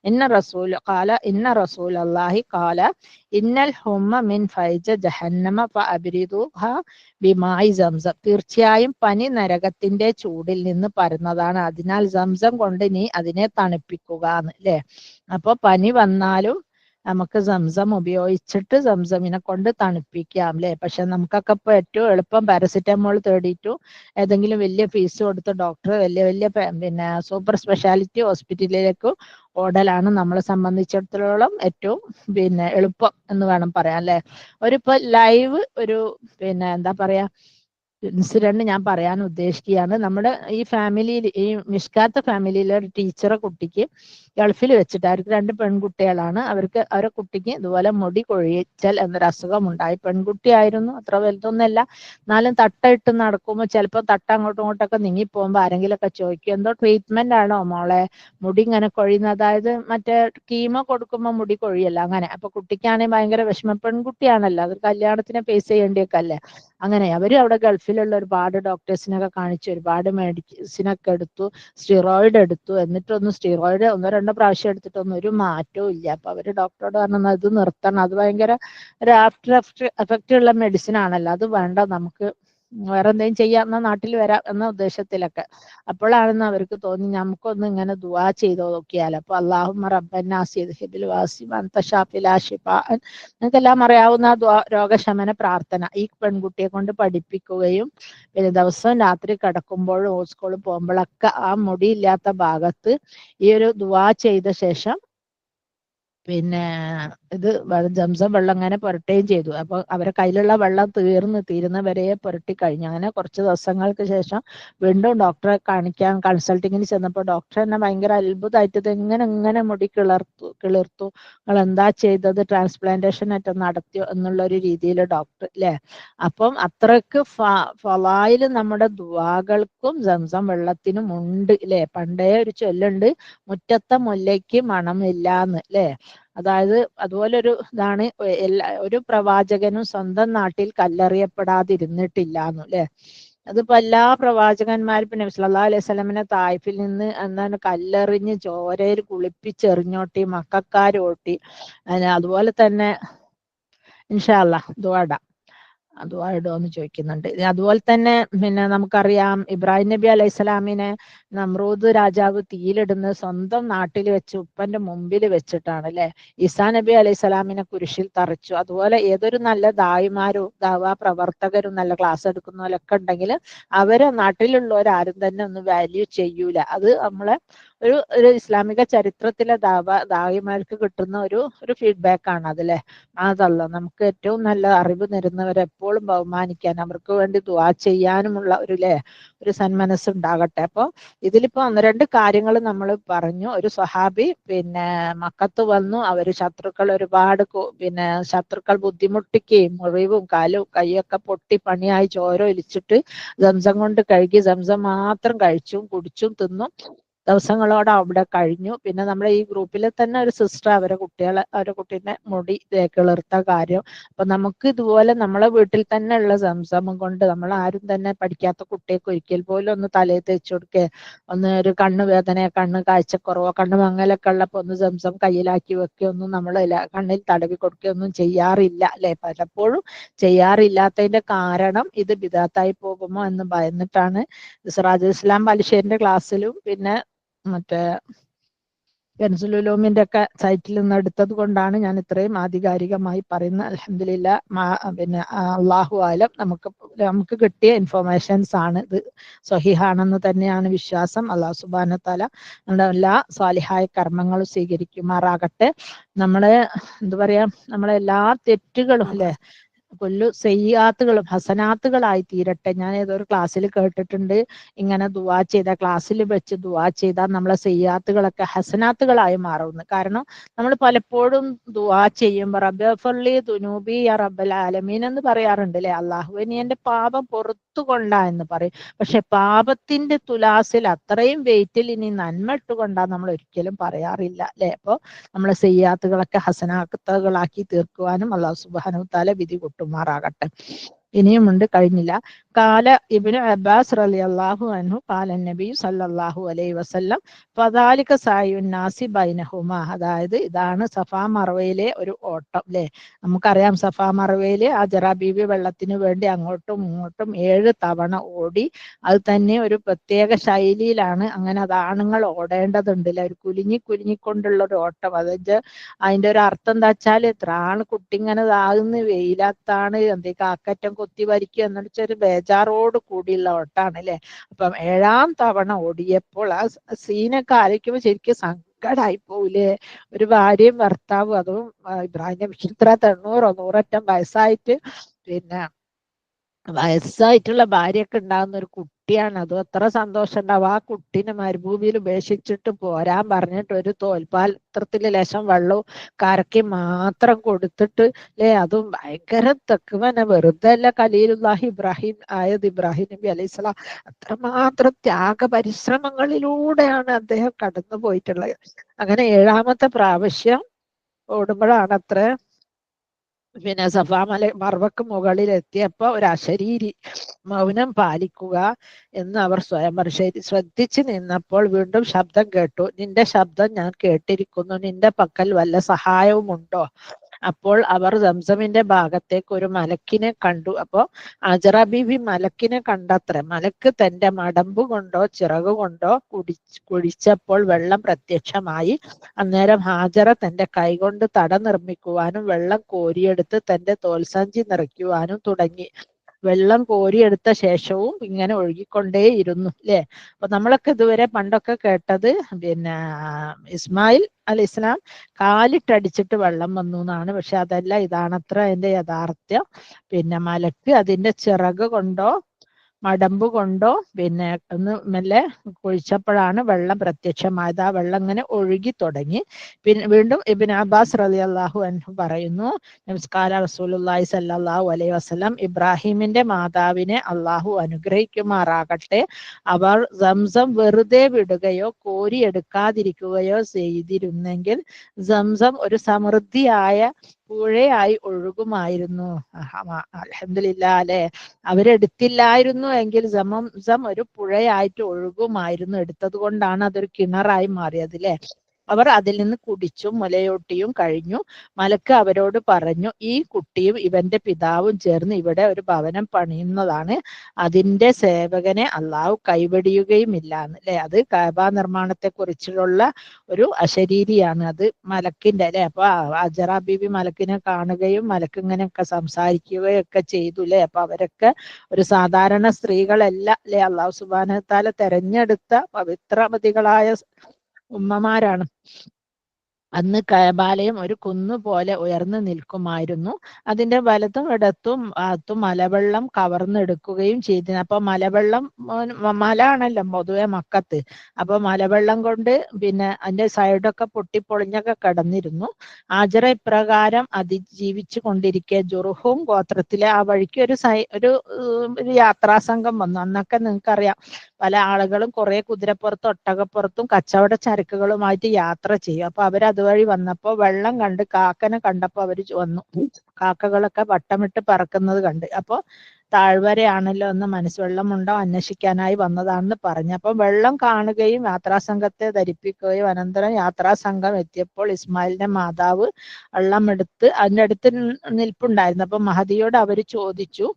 ഇന്ന റസൂലല്ലാഹി ഖാല ഇന്നൽ ഹുമ്മ മിൻ ഫൈജ ജഹന്നമ ഫഅബ്രിദുഹ ബിമായി സംസം. തീർച്ചയായും പനി നരകത്തിന്റെ ചൂടിൽ നിന്ന് പരന്നതാണ്, അതിനാൽ സംസം കൊണ്ട് നീ അതിനെ തണുപ്പിക്കുക അല്ലേ. അപ്പൊ പനി വന്നാലും നമുക്ക് സംസം ഉപയോഗിച്ചിട്ട് സംസമിനെ കൊണ്ട് തണുപ്പിക്കാം അല്ലെ. പക്ഷെ നമുക്കൊക്കെ ഇപ്പൊ ഏറ്റവും എളുപ്പം പാരസിറ്റമോൾ തേടിയിട്ടു ഏതെങ്കിലും വലിയ ഫീസ് കൊടുത്ത് ഡോക്ടർ വലിയ വലിയ പിന്നെ സൂപ്പർ സ്പെഷ്യാലിറ്റി ഹോസ്പിറ്റലിലേക്ക് ഓടലാണ് നമ്മളെ സംബന്ധിച്ചിടത്തോളം ഏറ്റവും പിന്നെ എളുപ്പം എന്ന് വേണം പറയാം അല്ലെ. ഇപ്പൊ ലൈവ് ഒരു പിന്നെ എന്താ പറയാ ഇൻസിഡന്റ് ഞാൻ പറയാൻ ഉദ്ദേശിക്കുകയാണ്. നമ്മുടെ ഈ ഫാമിലിയിൽ, ഈ മിഷ്കാത്ത ഫാമിലിയിലെ ഒരു ടീച്ചറെ കുട്ടിക്ക് ഗൾഫിൽ വെച്ചിട്ട്, അവർക്ക് 2 പെൺകുട്ടികളാണ്, അവരെ കുട്ടിക്ക് ഇതുപോലെ മുടി കൊഴിച്ചൽ എന്നൊരു അസുഖം ഉണ്ടായി. പെൺകുട്ടിയായിരുന്നു, അത്ര വലുതൊന്നല്ല, എന്നാലും തട്ടയിട്ട് നടക്കുമ്പോൾ ചിലപ്പോൾ തട്ട അങ്ങോട്ടും ഇങ്ങോട്ടൊക്കെ നീങ്ങിപ്പോകുമ്പോൾ ആരെങ്കിലുമൊക്കെ ചോദിക്കും എന്തോ ട്രീറ്റ്മെന്റ് ആണോ മോളെ മുടി ഇങ്ങനെ കൊഴിയുന്നത്, അതായത് മറ്റേ കീമോ കൊടുക്കുമ്പോൾ മുടി കൊഴിയല്ല അങ്ങനെ. അപ്പൊ കുട്ടിക്കാണെങ്കിൽ ഭയങ്കര വിഷമം, പെൺകുട്ടിയാണല്ലോ, അത് കല്യാണത്തിന് ഫേസ് ചെയ്യേണ്ടിയൊക്കെ അല്ലേ. അങ്ങനെ അവര് അവിടെ ഗൾഫിലുള്ള ഒരുപാട് ഡോക്ടേഴ്സിനൊക്കെ കാണിച്ചു, ഒരുപാട് മെഡിസിനൊക്കെ എടുത്തു, സ്റ്റിറോയിഡ് എടുത്തു, എന്നിട്ടൊന്നും സ്റ്റിറോയിഡ് 1-2 പ്രാവശ്യം എടുത്തിട്ടൊന്നും ഒരു മാറ്റവും ഇല്ല. അപ്പൊ അവര് ഡോക്ടറോട് പറഞ്ഞു അത് നിർത്തണം, അത് ഭയങ്കര ഒരു ആഫ്റ്റർ എഫക്റ്റ് ഉള്ള മെഡിസിൻ ആണല്ലോ, അത് വേണ്ട, നമുക്ക് വേറെ എന്തെങ്കിലും ചെയ്യാം, നാട്ടിൽ വരാം എന്ന ഉദ്ദേശത്തിലൊക്കെ. അപ്പോഴാണെന്ന് അവർക്ക് തോന്നി നമുക്കൊന്ന് ഇങ്ങനെ ദുആ ചെയ്തോ നോക്കിയാലോ. അപ്പൊ അല്ലാഹുമ്മ റബ്ബന്നാസി യദ്ഹിബിൽ വാസിം അൻത ഷാഫി ലാ ശിഫാ, നിങ്ങൾക്കെല്ലാം അറിയാവുന്ന രോഗശമന പ്രാർത്ഥന ഈ പെൺകുട്ടിയെ കൊണ്ട് പഠിപ്പിക്കുകയും പിന്നെ ദിവസവും രാത്രി കിടക്കുമ്പോഴും സ്കൂളിൽ പോകുമ്പോഴൊക്കെ ആ മുടിയില്ലാത്ത ഭാഗത്ത് ഈ ഒരു ദുആ ചെയ്ത ശേഷം പിന്നെ ഇത് സംസം വെള്ളം അങ്ങനെ പുരട്ടുകയും ചെയ്തു. അപ്പൊ അവരെ കയ്യിലുള്ള വെള്ളം തീരുന്നവരെ പുരട്ടി കഴിഞ്ഞു. അങ്ങനെ കുറച്ച് ദിവസങ്ങൾക്ക് ശേഷം വീണ്ടും ഡോക്ടറെ കാണിക്കാൻ കൺസൾട്ടിങ്ങിന് ചെന്നപ്പോൾ ഡോക്ടർ തന്നെ ഭയങ്കര അത്ഭുതമായിട്ട് ഇത് ഇങ്ങനെ മുടി കിളിർത്തു, നിങ്ങൾ എന്താ ചെയ്തത്, ട്രാൻസ്പ്ലാന്റേഷൻ ആയിട്ട് നടത്തിയോ എന്നുള്ള ഒരു രീതിയിൽ ഡോക്ടർ അല്ലേ. അപ്പം അത്രക്ക് ഫളായിൽ നമ്മുടെ ദുആകൾക്കും സംസം വെള്ളത്തിനും ഉണ്ട് അല്ലെ. പണ്ടേ ഒരു ചൊല്ലുണ്ട്, മുറ്റത്തെ മുല്ലയ്ക്ക് മണമില്ലാന്ന് അല്ലെ. അതായത് അതുപോലെ ഒരു ഇതാണ്, ഒരു പ്രവാചകനും സ്വന്തം നാട്ടിൽ കല്ലെറിയപ്പെടാതിരുന്നിട്ടില്ല എന്ന് അല്ലെ. അതിപ്പോ എല്ലാ പ്രവാചകന്മാരും പിന്നെ നബി സല്ലല്ലാഹു അലൈഹി വസല്ലമനെ തായിഫിൽ നിന്ന് എന്താണ് കല്ലെറിഞ്ഞ് ചോരയിൽ കുളിപ്പിച്ചെറിഞ്ഞോട്ടി മക്കക്കാരോട്ടി. അതുപോലെ തന്നെ ഇൻഷാ അല്ലാഹ് ദുആ എന്ന് ചോദിക്കുന്നുണ്ട്. അതുപോലെ തന്നെ പിന്നെ നമുക്കറിയാം ഇബ്രാഹിം നബി അലൈഹിസ്സലാമിനെ നമ്രൂദ് രാജാവ് തീയിലിടുന്നത് സ്വന്തം നാട്ടിൽ വെച്ച് ഉപ്പന്റെ മുമ്പിൽ വെച്ചിട്ടാണ് അല്ലെ. ഈസാ നബി അലൈഹിസ്സലാമിനെ കുരിശിൽ തറച്ചു. അതുപോലെ ഏതൊരു നല്ല ദായിമാരും ദാവാ പ്രവർത്തകരും നല്ല ക്ലാസ് എടുക്കുന്നവരൊക്കെ ഉണ്ടെങ്കിൽ അവരെ നാട്ടിലുള്ളവരാരും തന്നെ ഒന്നും വാല്യൂ ചെയ്യൂല. അത് നമ്മളെ ഒരു ഇസ്ലാമിക ചരിത്രത്തിലെ ദായിമാർക്ക് കിട്ടുന്ന ഒരു ഫീഡ്ബാക്ക് ആണ് അതല്ലേ. അതല്ല, നമുക്ക് ഏറ്റവും നല്ല അറിവ് തരുന്നവരെ എപ്പോഴും ബഹുമാനിക്കാൻ, അവർക്ക് വേണ്ടി ദുആ ചെയ്യാനുമുള്ള ഒരു സന്മനസ് ഉണ്ടാകട്ടെ. അപ്പോൾ ഇതിലിപ്പോ ഒന്ന് രണ്ട് കാര്യങ്ങൾ നമ്മൾ പറഞ്ഞു. ഒരു സ്വഹാബി പിന്നെ മക്കത്ത് വന്നു, അവര് ശത്രുക്കൾ ഒരുപാട് ശത്രുക്കൾ ബുദ്ധിമുട്ടിക്കുകയും മുറിവും കാലും കൈയൊക്കെ പൊട്ടി പണിയായി ചോര ഒലിച്ചിട്ട് സംസം കൊണ്ട് കഴുകി സംസം മാത്രം കഴിച്ചും കുടിച്ചും തിന്നും ദിവസങ്ങളോടെ അവിടെ കഴിഞ്ഞു. പിന്നെ നമ്മുടെ ഈ ഗ്രൂപ്പിൽ തന്നെ ഒരു സിസ്റ്റർ അവരുടെ കുട്ടീനെ മുടി കിളിർത്ത കാര്യം. അപ്പൊ നമുക്ക് ഇതുപോലെ നമ്മളെ വീട്ടിൽ തന്നെ ഉള്ള സംസമം കൊണ്ട് നമ്മൾ ആരും തന്നെ പഠിക്കാത്ത കുട്ടിയൊക്കെ ഒരിക്കൽ പോലും ഒന്ന് തലയിൽ തേച്ച് കൊടുക്കുക, ഒന്ന് ഒരു കണ്ണ് വേദനയോ കണ്ണ് കാഴ്ചക്കുറവോ കണ്ണ് മങ്ങലൊക്കെ ഉള്ളപ്പോ ഒന്ന് സംസം കയ്യിലാക്കി വെക്കുകയൊന്നും നമ്മൾ കണ്ണിൽ തടവി കൊടുക്കുകയൊന്നും ചെയ്യാറില്ല അല്ലെ. പലപ്പോഴും ചെയ്യാറില്ലാത്തതിന്റെ കാരണം ഇത് ബിദാത്തായി പോകുമോ എന്ന് ഭയന്നിട്ടാണ്. സിറാജുൽ ഇസ്ലാം ബാലുശ്ശേരിന്റെ ക്ലാസ്സിലും പിന്നെ മറ്റേ കൻസുൽ ഉലൂമിന്റെ ഒക്കെ സൈറ്റിൽ നിന്ന് എടുത്തത് കൊണ്ടാണ് ഞാൻ ഇത്രയും ആധികാരികമായി പറയുന്നത്. അൽഹംദുലില്ലാഹ് പിന്നെ അല്ലാഹു ആലം, നമുക്ക് കിട്ടിയ ഇൻഫർമേഷൻസ് ആണ് ഇത്. സ്വഹീഹാണെന്ന് തന്നെയാണ് വിശ്വാസം. അല്ലാഹു സുബ്ഹാനഹു വ തആല നമ്മുടെ എല്ലാ സ്വാലിഹായ കർമ്മങ്ങളും സ്വീകരിക്കുമാറാകട്ടെ. നമ്മളെ എന്താ പറയാ, നമ്മളെ എല്ലാ തെറ്റുകളും അല്ലെ കൊല്ലു സയ്യാത്തുകളും ഹസനാത്തുകളായി തീരട്ടെ. ഞാൻ ഏതൊരു ക്ലാസ്സിൽ കേട്ടിട്ടുണ്ട്, ഇങ്ങനെ ദുആ ചെയ്ത ക്ലാസ്സിൽ വെച്ച് ദുആ ചെയ്താൽ നമ്മളെ സയ്യാത്തുകളൊക്കെ ഹസനാത്തുകളായി മാറുന്നു. കാരണം നമ്മൾ പലപ്പോഴും ദുആ ചെയ്യുമ്പോൾ റബ്ബിഗ്ഫിർലി ദുനൂബി യാ റബ്ബൽ ആലമീൻ എന്ന് പറയാറുണ്ട് അല്ലെ. അല്ലാഹുവേ നീ എന്റെ പാപം പുറത്തു കൊണ്ടാ എന്ന് പറയും. പക്ഷെ പാപത്തിന്റെ തുലാസിൽ അത്രയും വെയിറ്റിൽ ഇനി നന്മ ഇട്ടുകൊണ്ടാ നമ്മൾ ഒരിക്കലും പറയാറില്ല അല്ലെ. അപ്പോൾ നമ്മളെ സയ്യാത്തുകളൊക്കെ ഹസനാത്തുകളാക്കി തീർക്കുവാനും അല്ലാഹു സുബ്ഹാനഹു വ തആല വിധി കൂട്ടുമാറാകട്ടെ. ഇനിയുമുണ്ട്, കഴിഞ്ഞില്ല. കാല ഇബ്നു അബ്ബാസ് റളിയല്ലാഹു അൻഹു കാല നബി സല്ലല്ലാഹു അലൈഹി വസല്ലം ഫദാലിക സായുൻ നാസി ബൈനഹുമാ. അതായത് ഇതാണ് സഫാ മർവയിലെ ഒരു ഓട്ടം അല്ലെ. നമുക്കറിയാം സഫാ മർവയില് ഹജറ ബീവി വെള്ളത്തിന് വേണ്ടി അങ്ങോട്ടും ഇങ്ങോട്ടും 7 തവണ ഓടി. അത് തന്നെ ഒരു പ്രത്യേക ശൈലിയിലാണ്. അങ്ങനെ അത് ആണുങ്ങൾ ഓടേണ്ടതുണ്ട് അല്ലെ. ഒരു കുലുങ്ങിക്കൊണ്ടുള്ള ഒരു ഓട്ടം. അതിന്റെ ഒരു അർത്ഥം എന്താ വെച്ചാൽ, എത്ര ആണ് കുട്ടി ഇങ്ങനെ ഇതാകുന്ന വെയിലത്താണ് എന്തൊക്കെ കാക്കറ്റം കൊത്തി വരിക്കുക എന്ന് വെച്ചൊരു ബേജാറോട് കൂടിയുള്ള ഓട്ടാണ് അല്ലെ. അപ്പം 7ാം തവണ ഓടിയപ്പോൾ ആ സീനൊക്കെ ആലോചിക്കുമ്പോൾ ശരിക്കും സങ്കടമായി പോവില്ലേ. ഒരു ഭാര്യയും ഭർത്താവും, അതും ഇബ്രാഹിം നബി ഇത്ര 90 100 വയസ്സായിട്ട് പിന്നെ വയസ്സായിട്ടുള്ള ഭാര്യയൊക്കെ ഉണ്ടാകുന്ന ഒരു കുട്ടിയാണ്. അതും എത്ര സന്തോഷം ഉണ്ടാവും. ആ കുട്ടീനെ മരുഭൂമിയിൽ ഉപേക്ഷിച്ചിട്ട് പോരാൻ പറഞ്ഞിട്ട് ഒരു തോൽപാത്രത്തില് ലേശം വെള്ളവും കരക്കി മാത്രം കൊടുത്തിട്ട് അല്ലെ. അതും ഭയങ്കര തെക്കുവനെ, വെറുതെ അല്ല ഖലീലുല്ലാഹി ഇബ്രാഹിം ആയത്. ഇബ്രാഹിം നബി അലൈഹിസ്സലാം അത്രമാത്രം ത്യാഗ പരിശ്രമങ്ങളിലൂടെയാണ് അദ്ദേഹം കടന്നു പോയിട്ടുള്ളത്. അങ്ങനെ 7ാമത്തെ പ്രാവശ്യം ഓടുമ്പോഴാണ് അത്ര പിന്നെ സഫാ മർവക്ക് മുകളിൽ എത്തിയപ്പോ ഒരു അശരീരി മൗനം പാലിക്കുക എന്ന് അവർ സ്വയം ശ്രദ്ധിച്ചു നിന്നപ്പോൾ വീണ്ടും ശബ്ദം കേട്ടു. നിന്റെ ശബ്ദം ഞാൻ കേട്ടിരിക്കുന്നു, നിന്റെ പക്കൽ വല്ല സഹായവും ഉണ്ടോ? അപ്പോൾ അവർ സംസമിന്റെ ഭാഗത്തേക്ക് ഒരു മലക്കിനെ കണ്ടു. അപ്പോ ഹജറ ബീവി മലക്കിനെ കണ്ടത്രേ. മലക്ക് തന്റെ മടമ്പ് കൊണ്ടോ ചിറക് കൊണ്ടോ കുടിച്ചപ്പോൾ വെള്ളം പ്രത്യക്ഷമായി. അന്നേരം ഹാജറ തന്റെ കൈകൊണ്ട് തട നിർമ്മിക്കുവാനും വെള്ളം കോരിയെടുത്ത് തന്റെ തോൽസഞ്ചി നിറയ്ക്കുവാനും തുടങ്ങി. വെള്ളം കോരിയെടുത്ത ശേഷവും ഇങ്ങനെ ഒഴുകിക്കൊണ്ടേയിരുന്നു അല്ലെ. അപ്പൊ നമ്മളൊക്കെ ഇതുവരെ പണ്ടൊക്കെ കേട്ടത് പിന്നെ ഇസ്മായിൽ അലൈഹി ഇസ്ലാം കാലിട്ടടിച്ചിട്ട് വെള്ളം വന്നു എന്നാണ്. പക്ഷെ അതല്ല, ഇതാണത്ര അതിന്റെ യഥാർത്ഥ്യം. പിന്നെ മലക്ക് അതിന്റെ ചിറക് കൊണ്ടോ മടമ്പ് കൊണ്ടോ പിന്നെ ഒന്ന് മെല്ലെ കുഴിച്ചപ്പോഴാണ് വെള്ളം പ്രത്യക്ഷമായത്. ആ വെള്ളം ഇങ്ങനെ ഒഴുകി തുടങ്ങി. പിന്നെ വീണ്ടും ഇബ്നു അബ്ബാസ് റളിയല്ലാഹു അൻഹു പറയുന്നു, നമസ്കാര റസൂലുള്ളാഹി സ്വല്ലല്ലാഹു അലൈഹി വസല്ലം ഇബ്രാഹിമിന്റെ മാതാവിനെ അള്ളാഹു അനുഗ്രഹിക്കുമാറാകട്ടെ. അവർ സംസം വെറുതെ വിടുകയോ കോരിയെടുക്കാതിരിക്കുകയോ ചെയ്തിരുന്നെങ്കിൽ സംസം ഒരു സമൃദ്ധിയായ പുഴയായി ഒഴുകുമായിരുന്നു. അൽഹംദുലില്ലാ അല്ലെ. അവരെടുത്തില്ലായിരുന്നു എങ്കിൽ സംസം ഒരു പുഴയായിട്ട് ഒഴുകുമായിരുന്നു. എടുത്തത് കൊണ്ടാണ് അതൊരു കിണറായി മാറിയത് അല്ലെ. അവർ അതിൽ നിന്ന് കുടിച്ചും മുലയൂട്ടിയും കഴിഞ്ഞു. മലക്ക് അവരോട് പറഞ്ഞു, ഈ കുട്ടിയും ഇവന്റെ പിതാവും ചേർന്ന് ഇവിടെ ഒരു ഭവനം പണിയുന്നതാണ്. അതിന്റെ സേവകനെ അള്ളാഹു കൈവെടിയുകയുമില്ല അല്ലെ. അത് കഅബ നിർമ്മാണത്തെ കുറിച്ചുള്ള ഒരു അശരീരിയാണ്. അത് മലക്കിന്റെ അല്ലെ. അപ്പൊ ഹജറ ബീവി മലക്കിനെ കാണുകയും മലക്ക് ഇങ്ങനെയൊക്കെ സംസാരിക്കുകയും ഒക്കെ ചെയ്തു അല്ലെ. അപ്പൊ അവരൊക്കെ ഒരു സാധാരണ സ്ത്രീകളല്ല അല്ലെ. അള്ളാഹു സുബ്ഹാനഹു വ തആല തെരഞ്ഞെടുത്ത പവിത്രമതികളായ ഉമ്മമാരാണ്. അന്ന് കഅബാലയം ഒരു കുന്നുപോലെ ഉയർന്നു നിൽക്കുമായിരുന്നു. അതിന്റെ വലത്തും ഇടത്തും അത്തും മലവെള്ളം കവർന്നെടുക്കുകയും ചെയ്തിരുന്നു. അപ്പൊ മലവെള്ളം മല ആണല്ലോ പൊതുവെ മക്കത്ത്. അപ്പൊ മലവെള്ളം കൊണ്ട് പിന്നെ അതിന്റെ സൈഡൊക്കെ പൊട്ടിപ്പൊളിഞ്ഞൊക്കെ കിടന്നിരുന്നു. ഹാജറ ഇപ്രകാരം അതിജീവിച്ചു കൊണ്ടിരിക്കെ ജുർഹും ഗോത്രത്തിലെ ആ വഴിക്ക് ഒരു യാത്രാ സംഘം വന്നു. അന്നൊക്കെ നിങ്ങൾക്കറിയാം, പല ആളുകളും കുറെ കുതിരപ്പുറത്തും ഒട്ടകപ്പുറത്തും കച്ചവട ചരക്കുകളുമായിട്ട് യാത്ര ചെയ്യും. അപ്പൊ അവരതുവഴി വന്നപ്പോ വെള്ളം കണ്ട് കാക്കനെ കണ്ടപ്പോ അവര് വന്നു. കാക്കകളൊക്കെ വട്ടമിട്ട് പറക്കുന്നത് കണ്ട്. അപ്പൊ താഴ്വരയാണല്ലോ എന്ന് വെള്ളമുണ്ടോ അന്വേഷിക്കാനായി വന്നതാണെന്ന് പറഞ്ഞു. അപ്പൊ വെള്ളം കാണുകയും യാത്രാസംഘത്തെ ധരിപ്പിക്കുകയും അനന്തരം യാത്രാസംഘം എത്തിയപ്പോൾ ഇസ്മായിലിന്റെ മാതാവ് വെള്ളം എടുത്ത് അതിന്റെ അടുത്ത് നിൽപ്പുണ്ടായിരുന്നു. അപ്പൊ മഹദിയോട് അവര് ചോദിച്ചു,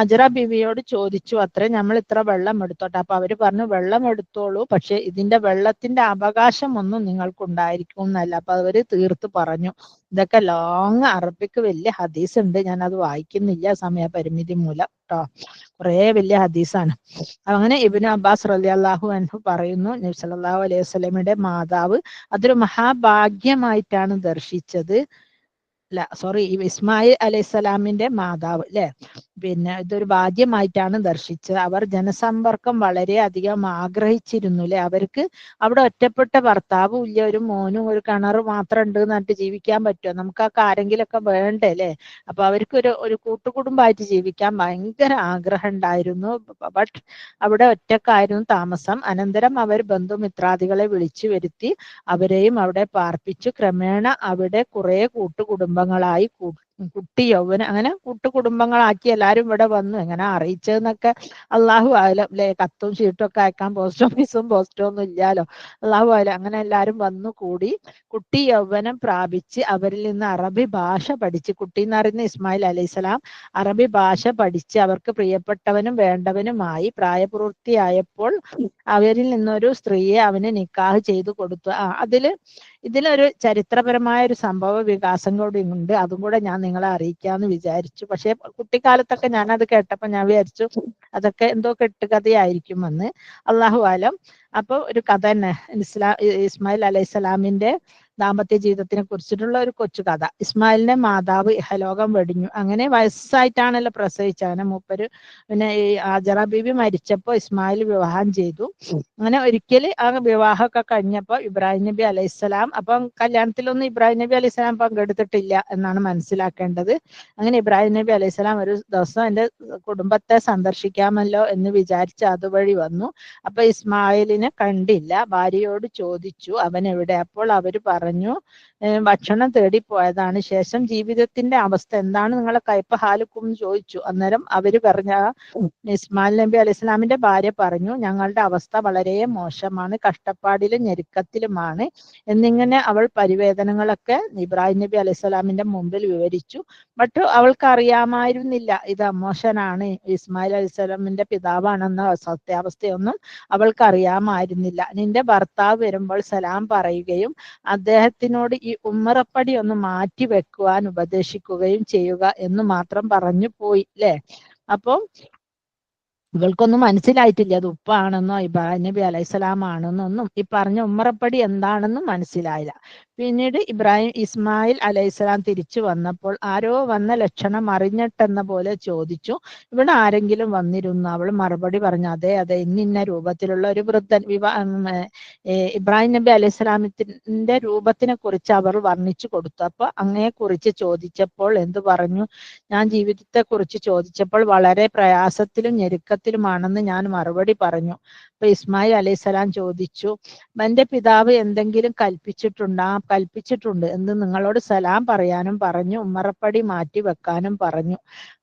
അജറ ബിവിയോട് ചോദിച്ചു അത്രേ, നമ്മൾ ഇത്ര വെള്ളം എടുത്തോട്ടെ. അപ്പൊ അവര് പറഞ്ഞു, വെള്ളം എടുത്തോളൂ, പക്ഷെ ഇതിന്റെ വെള്ളത്തിന്റെ അവകാശം ഒന്നും നിങ്ങൾക്ക് ഉണ്ടായിരിക്കും എന്നല്ല. അപ്പൊ അവര് തീർത്ത് പറഞ്ഞു. ഇതൊക്കെ ലോങ് അറബിക്ക് വലിയ ഹദീസ് ഉണ്ട്, ഞാൻ അത് വായിക്കുന്നില്ല സമയപരിമിതി മൂലം കേട്ടോ. കുറേ വലിയ ഹദീസാണ്. അങ്ങനെ ഇബ്നു അബ്ബാസ് റളിയല്ലാഹു അൻഹു പറയുന്നു, നബി സല്ലല്ലാഹു അലൈഹി വസല്ലമയുടെ മാതാവ് അതൊരു മഹാഭാഗ്യമായിട്ടാണ് ദർശിച്ചത്. അല്ല സോറി, ഇസ്മായിൽ അലൈഹിസ്സലാമിന്റെ മാതാവ് അല്ലെ, പിന്നെ ഇതൊരു ഭാഗ്യമായിട്ടാണ് ദർശിച്ചത്. അവർ ജനസമ്പർക്കം വളരെ അധികം ആഗ്രഹിച്ചിരുന്നു അല്ലെ. അവർക്ക് അവിടെ ഒറ്റപ്പെട്ട ഭർത്താവും ഇല്ല, ഒരു മോനും ഒരു കിണറ് മാത്രം ഉണ്ട് എന്നിട്ട് ജീവിക്കാൻ പറ്റുമോ? നമുക്കൊക്കെ ആരെങ്കിലുമൊക്കെ വേണ്ടേ അല്ലെ. അപ്പൊ അവർക്ക് ഒരു കൂട്ടുകുടുംബമായിട്ട് ജീവിക്കാൻ ഭയങ്കര ആഗ്രഹം ഉണ്ടായിരുന്നു. ബട്ട് അവിടെ ഒറ്റക്കായിരുന്നു താമസം. അനന്തരം അവർ ബന്ധുമിത്രാദികളെ വിളിച്ചു വരുത്തി അവരെയും അവിടെ പാർപ്പിച്ചു. ക്രമേണ അവിടെ കുറെ കൂട്ടുകുടുംബങ്ങളായി. കുട്ടി യൗവന അങ്ങനെ കൂട്ടുകുടുംബങ്ങളാക്കി എല്ലാരും ഇവിടെ വന്നു. എങ്ങനെ അറിയിച്ചതെന്നൊക്കെ അള്ളാഹു ആലം അല്ലെ. കത്തും ഷീട്ടും ഒക്കെ അയക്കാൻ പോസ്റ്റ് ഓഫീസും പോസ്റ്റോ ഒന്നും ഇല്ലാലോ. അള്ളാഹു ആലം. അങ്ങനെ എല്ലാരും വന്നു കൂടി. കുട്ടി യൗവനം പ്രാപിച്ച് അവരിൽ നിന്ന് അറബി ഭാഷ പഠിച്ച്, കുട്ടി എന്ന് പറയുന്ന ഇസ്മായിൽ അലൈഹിസ്സലാം അറബി ഭാഷ പഠിച്ച് അവർക്ക് പ്രിയപ്പെട്ടവനും വേണ്ടവനുമായി. പ്രായപൂർത്തിയായപ്പോൾ അവരിൽ നിന്നൊരു സ്ത്രീയെ അവന് നിക്കാഹ് ചെയ്തു കൊടുത്തു. ഇതിലൊരു ചരിത്രപരമായ ഒരു സംഭവ വികാസം കൂടി ഉണ്ട്. അതും കൂടെ ഞാൻ നിങ്ങളെ അറിയിക്കാന്ന് വിചാരിച്ചു. പക്ഷെ കുട്ടിക്കാലത്തൊക്കെ ഞാനത് കേട്ടപ്പോ ഞാൻ വിചാരിച്ചു അതൊക്കെ എന്തോ കെട്ടുകഥയായിരിക്കുമെന്ന്. അള്ളാഹു ആലം. അപ്പൊ ഒരു കഥ തന്നെ, ഇസ്മായിൽ അലൈഹിസ്സലാമിന്റെ ദാമ്പത്യ ജീവിതത്തിനെ കുറിച്ചിട്ടുള്ള ഒരു കൊച്ചു കഥ. ഇസ്മായിലിന്റെ മാതാവ് ഇഹലോകം വെടിഞ്ഞു. അങ്ങനെ വയസ്സായിട്ടാണല്ലോ പ്രസവിച്ചത്. അങ്ങനെ മൂപ്പര് പിന്നെ ഈ ആജറ ബീബി മരിച്ചപ്പോ ഇസ്മായിൽ വിവാഹം ചെയ്തു. അങ്ങനെ ഒരിക്കൽ ആ വിവാഹമൊക്കെ കഴിഞ്ഞപ്പോ ഇബ്രാഹിം നബി അലൈഹിസ്സലാം, അപ്പം കല്യാണത്തിലൊന്നും ഇബ്രാഹിം നബി അലൈഹിസ്സലാം പങ്കെടുത്തിട്ടില്ല എന്നാണ് മനസ്സിലാക്കേണ്ടത്. അങ്ങനെ ഇബ്രാഹിം നബി അലൈഹിസ്സലാം ഒരു ദിവസം എന്റെ കുടുംബത്തെ സന്ദർശിക്കാമല്ലോ എന്ന് വിചാരിച്ച് അതുവഴി വന്നു. അപ്പൊ ഇസ്മായിലിനെ കണ്ടില്ല. ഭാര്യയോട് ചോദിച്ചു അവൻ എവിടെ. അപ്പോൾ അവര് പറഞ്ഞു ഭക്ഷണം തേടി പോയതാണ്. ശേഷം ജീവിതത്തിന്റെ അവസ്ഥ എന്താണ്, നിങ്ങളെ കയ്പ ഹാലുക്കും ചോദിച്ചു. അന്നേരം അവര് പറഞ്ഞ ഇസ്മായിൽ നബി അലൈഹി സ്വലാമിന്റെ ഭാര്യ പറഞ്ഞു, ഞങ്ങളുടെ അവസ്ഥ വളരെ മോശമാണ്, കഷ്ടപ്പാടിലും ഞെരുക്കത്തിലുമാണ് എന്നിങ്ങനെ അവൾ പരിവേദനങ്ങളൊക്കെ ഇബ്രാഹിം നബി അലൈഹി സ്വലാമിന്റെ മുമ്പിൽ വിവരിച്ചു. ബട്ട് അവൾക്ക് അറിയാമായിരുന്നില്ല ഇത് അമോശനാണ്, ഇസ്മായിൽ അലൈഹി സ്വലാമിന്റെ പിതാവാണെന്ന സത്യാവസ്ഥയൊന്നും അവൾക്ക് അറിയാമായിരുന്നില്ല. നിന്റെ ഭർത്താവ് വരുമ്പോൾ സലാം പറയുകയും അദ്ദേഹത്തിനോട് ഈ ഉമ്മറപ്പടി ഒന്ന് മാറ്റി വെക്കുവാൻ ഉപദേശിക്കുകയും ചെയ്യുക എന്ന് മാത്രം പറഞ്ഞു പോയി അല്ലെ. അപ്പൊ ഇവൾക്കൊന്നും മനസ്സിലായിട്ടില്ല അത് ഉപ്പാണെന്നോ ഇബ്രാഹിം നബി അലൈഹിസ്സലാം ആണെന്നൊന്നും. ഈ പറഞ്ഞ ഉമ്മറപ്പടി എന്താണെന്നും മനസ്സിലായില്ല. പിന്നീട് ഇസ്മായിൽ അലൈഹിസ്സലാം തിരിച്ചു വന്നപ്പോൾ ആരോ വന്ന ലക്ഷണം അറിഞ്ഞിട്ടെന്ന പോലെ ചോദിച്ചു, ഇവിടെ ആരെങ്കിലും വന്നിരുന്നു? അവൾ മറുപടി പറഞ്ഞു, അതെ അതെ, ഇന്നിന്ന രൂപത്തിലുള്ള ഒരു വൃദ്ധൻ. ഇബ്രാഹിം നബി അലൈഹിസ്സലാമിന്റെ രൂപത്തിനെ കുറിച്ച് അവർ വർണ്ണിച്ചു കൊടുത്തു. അപ്പൊ അങ്ങയെ കുറിച്ച് ചോദിച്ചപ്പോൾ എന്തു പറഞ്ഞു? ഞാൻ ജീവിതത്തെ കുറിച്ച് ചോദിച്ചപ്പോൾ വളരെ പ്രയാസത്തിലും ഞെരുക്കത്തിലുമാണെന്ന് ഞാൻ മറുപടി പറഞ്ഞു. അപ്പൊ ഇസ്മായിൽ അലൈഹിസ്സലാം ചോദിച്ചു, എന്റെ പിതാവ് എന്തെങ്കിലും കൽപ്പിച്ചിട്ടുണ്ട് എന്ന് നിങ്ങളോട് സലാം പറയാനും പറഞ്ഞു, ഉമ്മറപ്പടി മാറ്റി വെക്കാനും പറഞ്ഞു.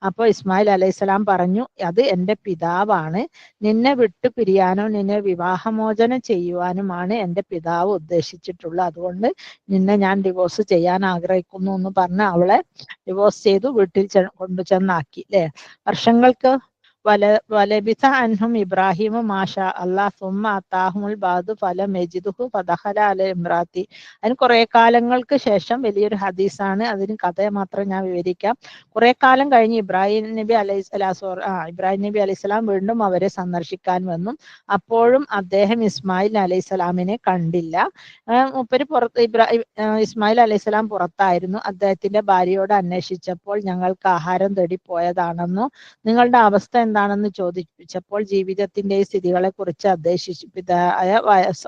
അപ്പൊ ഇസ്മായിൽ അലൈഹിസ്സലാം പറഞ്ഞു, അത് എന്റെ പിതാവാണ്. നിന്നെ വിട്ടു പിരിയാനോ നിന്നെ വിവാഹമോചനം ചെയ്യുവാനുമാണ് എന്റെ പിതാവ് ഉദ്ദേശിച്ചിട്ടുള്ളത്. അതുകൊണ്ട് നിന്നെ ഞാൻ ഡിവോഴ്സ് ചെയ്യാൻ ആഗ്രഹിക്കുന്നു എന്ന് പറഞ്ഞ് അവളെ ഡിവോഴ്സ് ചെയ്തു വീട്ടിൽ കൊണ്ടു ചെന്നാക്കി അല്ലെ. വർഷങ്ങൾക്ക് വലബിസ അൻഹും ഇബ്രാഹിമു മാഷാ അല്ലാഹ് സുമ്മ അത്താഹുൽ ബാദു ഫലം യജിദുഹു ഫദഖല അല ഇമ്രാത്തി. അതിന് കുറെ കാലങ്ങൾക്ക് ശേഷം, വലിയൊരു ഹദീസാണ്, അതിന് കഥ മാത്രം ഞാൻ വിവരിക്കാം. കുറെ കാലം കഴിഞ്ഞ് ഇബ്രാഹിം നബി അലൈഹിസ്സലാം വീണ്ടും അവരെ സന്ദർശിക്കാൻ വന്നു. അപ്പോഴും അദ്ദേഹം ഇസ്മായിൽ അലൈഹിസ്സലാമിനെ കണ്ടില്ല. മൂപ്പര് ഇസ്മായിൽ അലൈഹിസ്സലാം പുറത്തായിരുന്നു. അദ്ദേഹത്തിന്റെ ഭാര്യയോട് അന്വേഷിച്ചപ്പോൾ ഞങ്ങൾക്ക് ആഹാരം തേടി പോയതാണെന്നോ നിങ്ങളുടെ അവസ്ഥ എന്താണെന്ന് ചോദിച്ചപ്പോൾ ജീവിതത്തിന്റെ സ്ഥിതികളെ കുറിച്ച്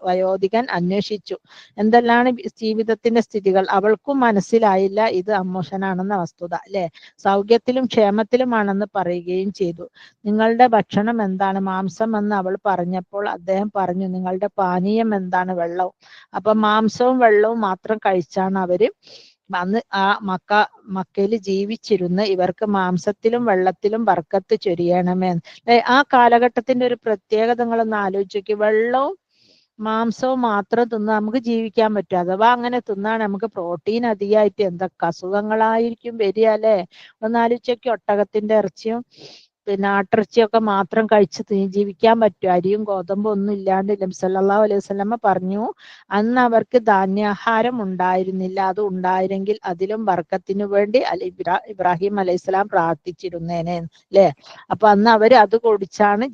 വയോധികൻ അന്വേഷിച്ചു. എന്തെല്ലാണ് ജീവിതത്തിന്റെ സ്ഥിതികൾ? അവൾക്കും മനസ്സിലായില്ല ഇത് അമ്മോഷനാണെന്ന വസ്തുത. അല്ലെ, സൗഖ്യത്തിലും ക്ഷേമത്തിലുമാണെന്ന് പറയുകയും ചെയ്തു. നിങ്ങളുടെ ഭക്ഷണം എന്താണ്? മാംസം എന്ന് അവൾ പറഞ്ഞപ്പോൾ അദ്ദേഹം പറഞ്ഞു, നിങ്ങളുടെ പാനീയം എന്താണ്? വെള്ളവും. അപ്പൊ മാംസവും വെള്ളവും മാത്രം കഴിച്ചാണ് അവര് അന്ന് ആ മക്കയിൽ ജീവിച്ചിരുന്ന് ഇവർക്ക് മാംസത്തിലും വെള്ളത്തിലും ബർക്കത്ത് ചൊരിയണമേ. ആ കാലഘട്ടത്തിന്റെ ഒരു പ്രത്യേകത നിങ്ങളൊന്ന് ആലോചിച്ച്, വെള്ളവും മാംസവും മാത്രം തിന്ന് നമുക്ക് ജീവിക്കാൻ പറ്റും. അഥവാ അങ്ങനെ തിന്നാണ് നമുക്ക് പ്രോട്ടീൻ അധികമായിട്ട് എന്തൊക്കെ അസുഖങ്ങളായിരിക്കും വരിക, അല്ലെ? ഒന്നാലോചിക്ക്, ഒട്ടകത്തിന്റെ ഇറച്ചിയും പിന്നെ ആട്ടിറച്ചിയൊക്കെ മാത്രം കഴിച്ച് ജീവിക്കാൻ പറ്റും? അരിയും ഗോതമ്പും ഒന്നും ഇല്ലാണ്ട്. നബി സല്ലല്ലാഹു അലൈഹി വസല്ലമ പറഞ്ഞു, അന്ന് അവർക്ക് ധാന്യാഹാരം ഉണ്ടായിരുന്നില്ല. അത് ഉണ്ടായിരുന്നെങ്കിൽ അതിലും ബർക്കത്തിനു വേണ്ടി ഇബ്രാഹിം അലൈഹിസ്സലാം പ്രാർത്ഥിച്ചിരുന്നേനെ, അല്ലെ? അപ്പൊ അന്ന് അവര് അത് കുടിച്ചാണ്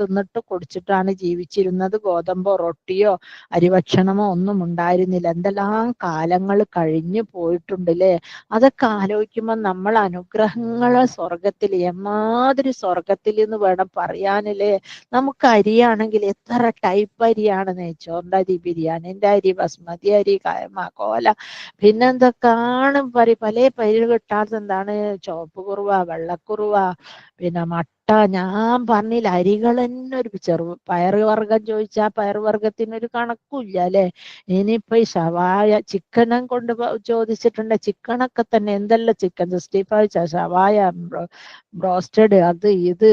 തിന്നിട്ട് കുടിച്ചിട്ടാണ് ജീവിച്ചിരുന്നത്. ഗോതമ്പോ റൊട്ടിയോ അരിഭക്ഷണമോ ഒന്നും ഉണ്ടായിരുന്നില്ല. എന്തെല്ലാം കാലങ്ങൾ കഴിഞ്ഞു പോയിട്ടുണ്ട്, അല്ലെ? അതൊക്കെ ആലോചിക്കുമ്പോൾ നമ്മൾ അനുഗ്രഹങ്ങളെ സ്വർഗത്തിൽ, എമ്മാതിരി സ്വർഗത്തിൽ എന്ന് വേണം പറയാനല്ലേ. നമുക്ക് അരിയാണെങ്കിൽ എത്ര ടൈപ്പ് അരിയാണ്? നെയ്ച്ചോറിന്റെ അരി, ബിരിയാണിന്റെ അരി, ബസ്മതി അരി, കയമ, കോല, പിന്നെന്തൊക്കെയാണ് പല പേര് കിട്ടാത്തത്. എന്താണ്? ചുവപ്പ് കുറുവ, വെള്ളക്കുറുവ, പിന്നെ മട്ട. ഞാൻ പറഞ്ഞില്ല, അരികൾ തന്നെ ഒരു പയറുവർഗം ചോദിച്ചാൽ പയറുവർഗത്തിനൊരു കണക്കില്ല, അല്ലെ? ഇനിയിപ്പൊ ഈ ഷവായ ചിക്കനും കൊണ്ട് ചോദിച്ചിട്ടുണ്ട്. ചിക്കനൊക്കെ തന്നെ എന്തെല്ലാം, ചിക്കൻ 65, ഷവായ, ബ്രോസ്റ്റഡ്, അത് ഇത്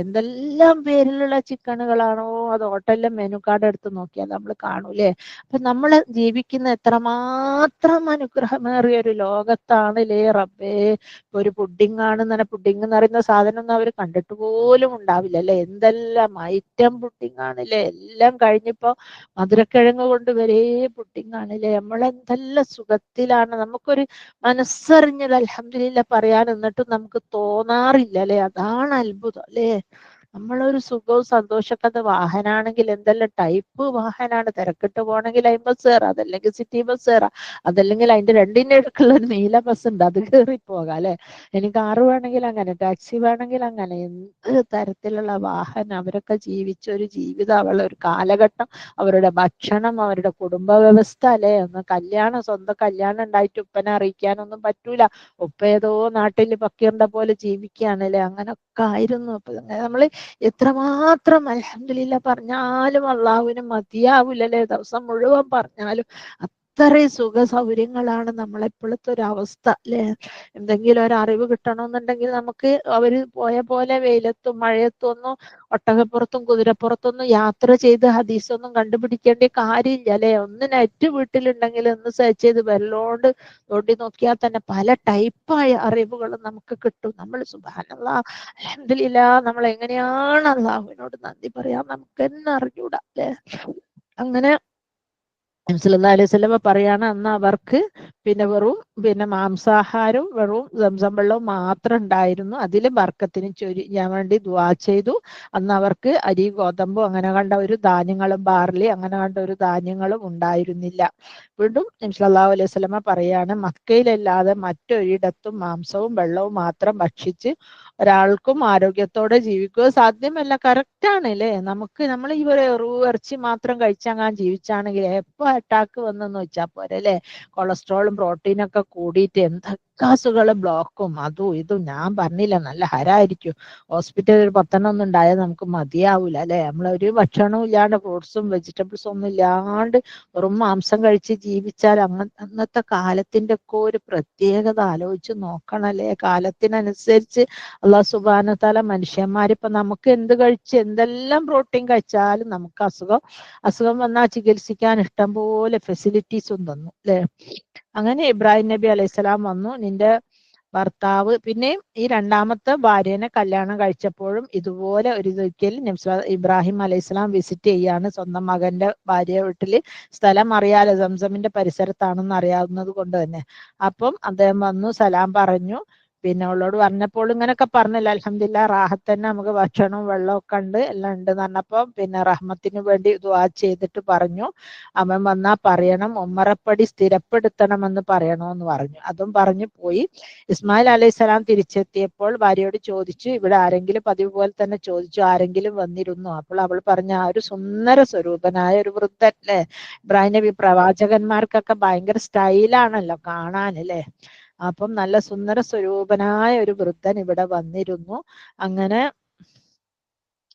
എന്തെല്ലാം പേരിലുള്ള ചിക്കനുകളാണോ. അത് ഹോട്ടലിലെ മെനു കാർഡ് എടുത്ത് നോക്കിയാൽ നമ്മൾ കാണൂലേ. അപ്പൊ നമ്മൾ ജീവിക്കുന്ന എത്രമാത്രം അനുഗ്രഹമേറിയ ഒരു ലോകത്താണല്ലേ റബ്ബേ. ഒരു പുഡിംഗ് ആണ്, പുഡിംഗ് എന്ന് പറയുന്ന സാധനം ഒന്നും അവർ കണ്ടിട്ട് പോലും ഉണ്ടാവില്ല, അല്ലെ? എന്തെല്ലാം ഐറ്റം പുഡിംഗ് ആണല്ലേ. എല്ലാം കഴിഞ്ഞിപ്പോ മധുരക്കിഴങ്ങ് കൊണ്ട് വരെ പുഡിംഗ് ആണല്ലേ. നമ്മളെന്തെല്ലാം സുഖത്തിലാണ്. നമുക്കൊരു മനസ്സറിഞ്ഞത് അൽഹംദുലില്ലാ പറയാൻ എന്നിട്ടും നമുക്ക് തോന്നാറില്ല, അല്ലെ? അതാണ് അത്ഭുതം, അല്ലെ? നമ്മളൊരു സുഖവും സന്തോഷമൊക്കെ. വാഹനാണെങ്കിൽ എന്തെല്ലാം ടൈപ്പ് വാഹനാണ്. തിരക്കിട്ട് പോകണമെങ്കിൽ 50 കയറാം, അതല്ലെങ്കിൽ സിറ്റി ബസ് കയറാം, അതല്ലെങ്കിൽ അതിന്റെ രണ്ടിന്റെ അടുക്കുള്ള ഒരു നീല ബസ് ഉണ്ട്, അത് കയറി പോകാം, അല്ലെ? ഇനി കാറ് വേണമെങ്കിൽ അങ്ങനെ, ടാക്സി വേണമെങ്കിൽ അങ്ങനെ. എന്ത് തരത്തിലുള്ള വാഹനം! അവരൊക്കെ ജീവിച്ച ഒരു ജീവിതം, ഒരു കാലഘട്ടം, അവരുടെ ഭക്ഷണം, അവരുടെ കുടുംബ വ്യവസ്ഥ, അല്ലെ? ഒന്ന് സ്വന്തം കല്യാണം ഉണ്ടായിട്ട് ഉപ്പനെ അറിയിക്കാനൊന്നും പറ്റൂല. ഉപ്പ ഏതോ നാട്ടിൽ ഫക്കീറിന്റെ പോലെ ജീവിക്കുകയാണ്, അല്ലെ? അങ്ങനൊക്കെ ആയിരുന്നു. അപ്പൊ നമ്മള് എത്രമാത്രം അൽഹംദുലില്ലാ പറഞ്ഞാലും അള്ളാഹുവിന് മതിയാവൂലല്ലേ. ദിവസം മുഴുവൻ പറഞ്ഞാലും അത്രയും സുഖ സൗകര്യങ്ങളാണ് നമ്മളെപ്പോഴത്തെ ഒരു അവസ്ഥ, അല്ലെ? എന്തെങ്കിലും ഒരു അറിവ് കിട്ടണമെന്നുണ്ടെങ്കിൽ നമുക്ക് അവര് പോയ പോലെ വെയിലത്തും മഴയത്തും ഒന്നും ഒട്ടകപ്പുറത്തും കുതിരപ്പുറത്തൊന്നും യാത്ര ചെയ്ത് ഹദീസൊന്നും കണ്ടുപിടിക്കേണ്ട കാര്യമില്ല, അല്ലെ? ഒന്ന് നെറ്റ് വീട്ടിലുണ്ടെങ്കിൽ ഒന്ന് സെർച്ച് ചെയ്ത് വെല്ലോണ്ട് തോണ്ടി നോക്കിയാൽ തന്നെ പല ടൈപ്പായ അറിവുകൾ നമുക്ക് കിട്ടും. നമ്മൾ സുബ്ഹാനല്ലാഹ് അൽഹംദുലില്ലാ, നമ്മൾ എങ്ങനെയാണ് അള്ളാഹുവിനോട് നന്ദി പറയാൻ നമുക്ക് തന്നെ അറിഞ്ഞൂടാ, അല്ലെ? അങ്ങനെ നബി സല്ലല്ലാഹു അലൈഹി വസല്ലമ പറയാണ്, അന്ന് അവർക്ക് വെറും മാംസാഹാരവും വെറും സംസം വെള്ളവും മാത്രം ഉണ്ടായിരുന്നു. അതിൽ ബർക്കത്തിന് ചൊരിയാൻ വേണ്ടി ദുആ ചെയ്തു. അന്ന് അവർക്ക് അരി, ഗോതമ്പോ അങ്ങനെ കണ്ട ഒരു ധാന്യങ്ങളും, ബാർലി അങ്ങനെ കണ്ട ഒരു ധാന്യങ്ങളും ഉണ്ടായിരുന്നില്ല. വീണ്ടും നബി സല്ലല്ലാഹു അലൈഹി വസല്ലമ പറയാണ്, മക്കയിലല്ലാതെ മറ്റൊരിടത്തും മാംസവും വെള്ളവും മാത്രം ഭക്ഷിച്ച് ഒരാൾക്കും ആരോഗ്യത്തോടെ ജീവിക്കുക സാധ്യമല്ല. കറക്റ്റാണ്, അല്ലേ? നമ്മൾ ഈ ഇറച്ചി മാത്രം കഴിച്ചങ്ങനെ ജീവിച്ചാണെങ്കിൽ എപ്പോ അറ്റാക്ക് വന്നെന്ന് വെച്ചാൽ പോരെ, അല്ലെ? കൊളസ്ട്രോളും പ്രോട്ടീനൊക്കെ കൂടിയിട്ട് എന്തൊക്കെ അസുഖങ്ങളും, ബ്ലോക്കും, അതും ഇതും ഞാൻ പറഞ്ഞില്ല, നല്ല ഹരായിരിക്കും. ഹോസ്പിറ്റലിൽ ഒരു 10 ഒന്നും ഉണ്ടായാൽ നമുക്ക് മതിയാവൂല, അല്ലെ? നമ്മളൊരു ഭക്ഷണവും ഇല്ലാണ്ട്, ഫ്രൂട്ട്സും വെജിറ്റബിൾസും ഒന്നും ഇല്ലാണ്ട് വെറും മാംസം കഴിച്ച് ജീവിച്ചാൽ അന്നത്തെ കാലത്തിന്റെ ഒക്കെ ഒരു പ്രത്യേകത ആലോചിച്ച് നോക്കണല്ലേ. കാലത്തിനനുസരിച്ച് അല്ലാഹു സുബ്ഹാനഹു വ തആല മനുഷ്യന്മാരിപ്പോ നമുക്ക് എന്തെല്ലാം പ്രോട്ടീൻ കഴിച്ചാലും നമുക്ക് അസുഖം വന്നാൽ ചികിത്സിക്കാൻ ഇഷ്ടം പോലെ ഫെസിലിറ്റീസും തന്നു, അല്ലെ? അങ്ങനെ ഇബ്രാഹിം നബി അലൈഹിസ്സലാം വന്നു. നിന്റെ ഭർത്താവ് പിന്നെയും ഈ രണ്ടാമത്തെ ഭാര്യനെ കല്യാണം കഴിച്ചപ്പോഴും ഇതുപോലെ ഒരു ഒരിക്കൽ ഇബ്രാഹിം അലൈഹിസ്സലാം വിസിറ്റ് ചെയ്യാണ് സ്വന്തം മകന്റെ ഭാര്യ വീട്ടില്. സ്ഥലം അറിയാലോ, സംസമിന്റെ പരിസരത്താണെന്ന് അറിയാവുന്നത് കൊണ്ട് തന്നെ. അപ്പം അദ്ദേഹം വന്നു, സലാം പറഞ്ഞു. പിന്നെ അവളോട് പറഞ്ഞപ്പോൾ ഇങ്ങനെയൊക്കെ പറഞ്ഞില്ല, അൽഹംദുലില്ലാ റാഹത്ത് തന്നെ, നമുക്ക് ഭക്ഷണവും വെള്ളമൊക്കെ ഉണ്ട്, എല്ലാം ഉണ്ട് എന്ന് പറഞ്ഞപ്പോൾ പിന്നെ റഹ്മത്തിന് വേണ്ടി ദുആ ചെയ്തിട്ട് പറഞ്ഞു, അവൻ വന്നാ പറയണം ഉമ്മറപ്പടി സ്ഥിരപ്പെടുത്തണമെന്ന് പറയണമെന്ന് പറഞ്ഞു. അതും പറഞ്ഞു പോയി. ഇസ്മായിൽ അലൈഹിസ്സലാം തിരിച്ചെത്തിയപ്പോൾ ഭാര്യയോട് ചോദിച്ചു, ഇവിടെ ആരെങ്കിലും, പതിവ് പോലെ തന്നെ ചോദിച്ചു, ആരെങ്കിലും വന്നിരുന്നോ? അപ്പോൾ അവൾ പറഞ്ഞ ആ ഒരു സുന്ദര സ്വരൂപനായ ഒരു വൃദ്ധൻ അല്ലേ. ഇബ്രാഹിം നബി പ്രവാചകന്മാർക്കൊക്കെ ഭയങ്കര സ്റ്റൈലാണല്ലോ കാണാൻ അല്ലേ. അപ്പം നല്ല സുന്ദര സ്വരൂപനായ ഒരു വൃദ്ധൻ ഇവിടെ വന്നിരുന്നു. അങ്ങനെ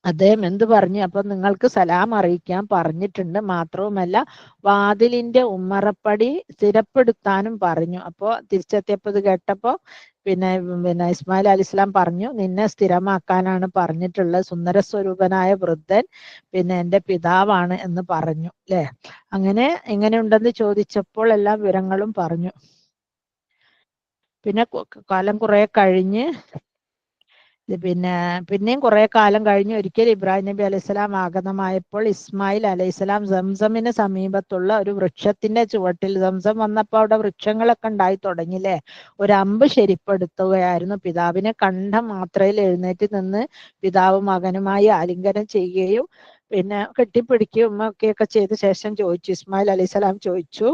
അദ്ദേഹം എന്ത് പറഞ്ഞു, അപ്പൊ നിങ്ങൾക്ക് സലാം അറിയിക്കാൻ പറഞ്ഞിട്ടുണ്ട്, മാത്രവുമല്ല വാതിലിന്റെ ഉമ്മറപ്പടി സ്ഥിരപ്പെടുത്താനും പറഞ്ഞു. അപ്പോ തിരിച്ചെത്തിയപ്പോ ഇത് കേട്ടപ്പോ പിന്നെ ഇസ്മായിൽ അലൈഹിസ്സലാം പറഞ്ഞു, നിന്നെ സ്ഥിരമാക്കാനാണ് പറഞ്ഞിട്ടുള്ളത്, സുന്ദര സ്വരൂപനായ വൃദ്ധൻ പിന്നെ എൻ്റെ പിതാവാണ് എന്ന് പറഞ്ഞു അല്ലെ. അങ്ങനെ എങ്ങനെയുണ്ടെന്ന് ചോദിച്ചപ്പോൾ എല്ലാ വിവരങ്ങളും പറഞ്ഞു. പിന്നെ കാലം കുറെ കഴിഞ്ഞ് പിന്നെയും കുറെ കാലം കഴിഞ്ഞ് ഒരിക്കൽ ഇബ്രാഹിം നബി അലൈഹിസ്സലാം ആഗതമായപ്പോൾ ഇസ്മായിൽ അലൈഹിസ്സലാം സംസമിന് സമീപത്തുള്ള ഒരു വൃക്ഷത്തിന്റെ ചുവട്ടിൽ, സംസം വന്നപ്പോൾ അവിടെ വൃക്ഷങ്ങളൊക്കെ ഉണ്ടായി തുടങ്ങിയില്ലേ, ഒരു അമ്പ് ശരിപ്പെടുത്തുകയായിരുന്നു. പിതാവിനെ കണ്ട മാത്രയിൽ എഴുന്നേറ്റ് നിന്ന് പിതാവ് മകനുമായി ആലിംഗനം ചെയ്യുകയും പിന്നെ കെട്ടിപ്പിടിക്കുകയും ഒക്കെയൊക്കെ ചെയ്ത ശേഷം ചോദിച്ചു, ഇസ്മായിൽ അലൈഹിസ്സലാം ചോദിച്ചു,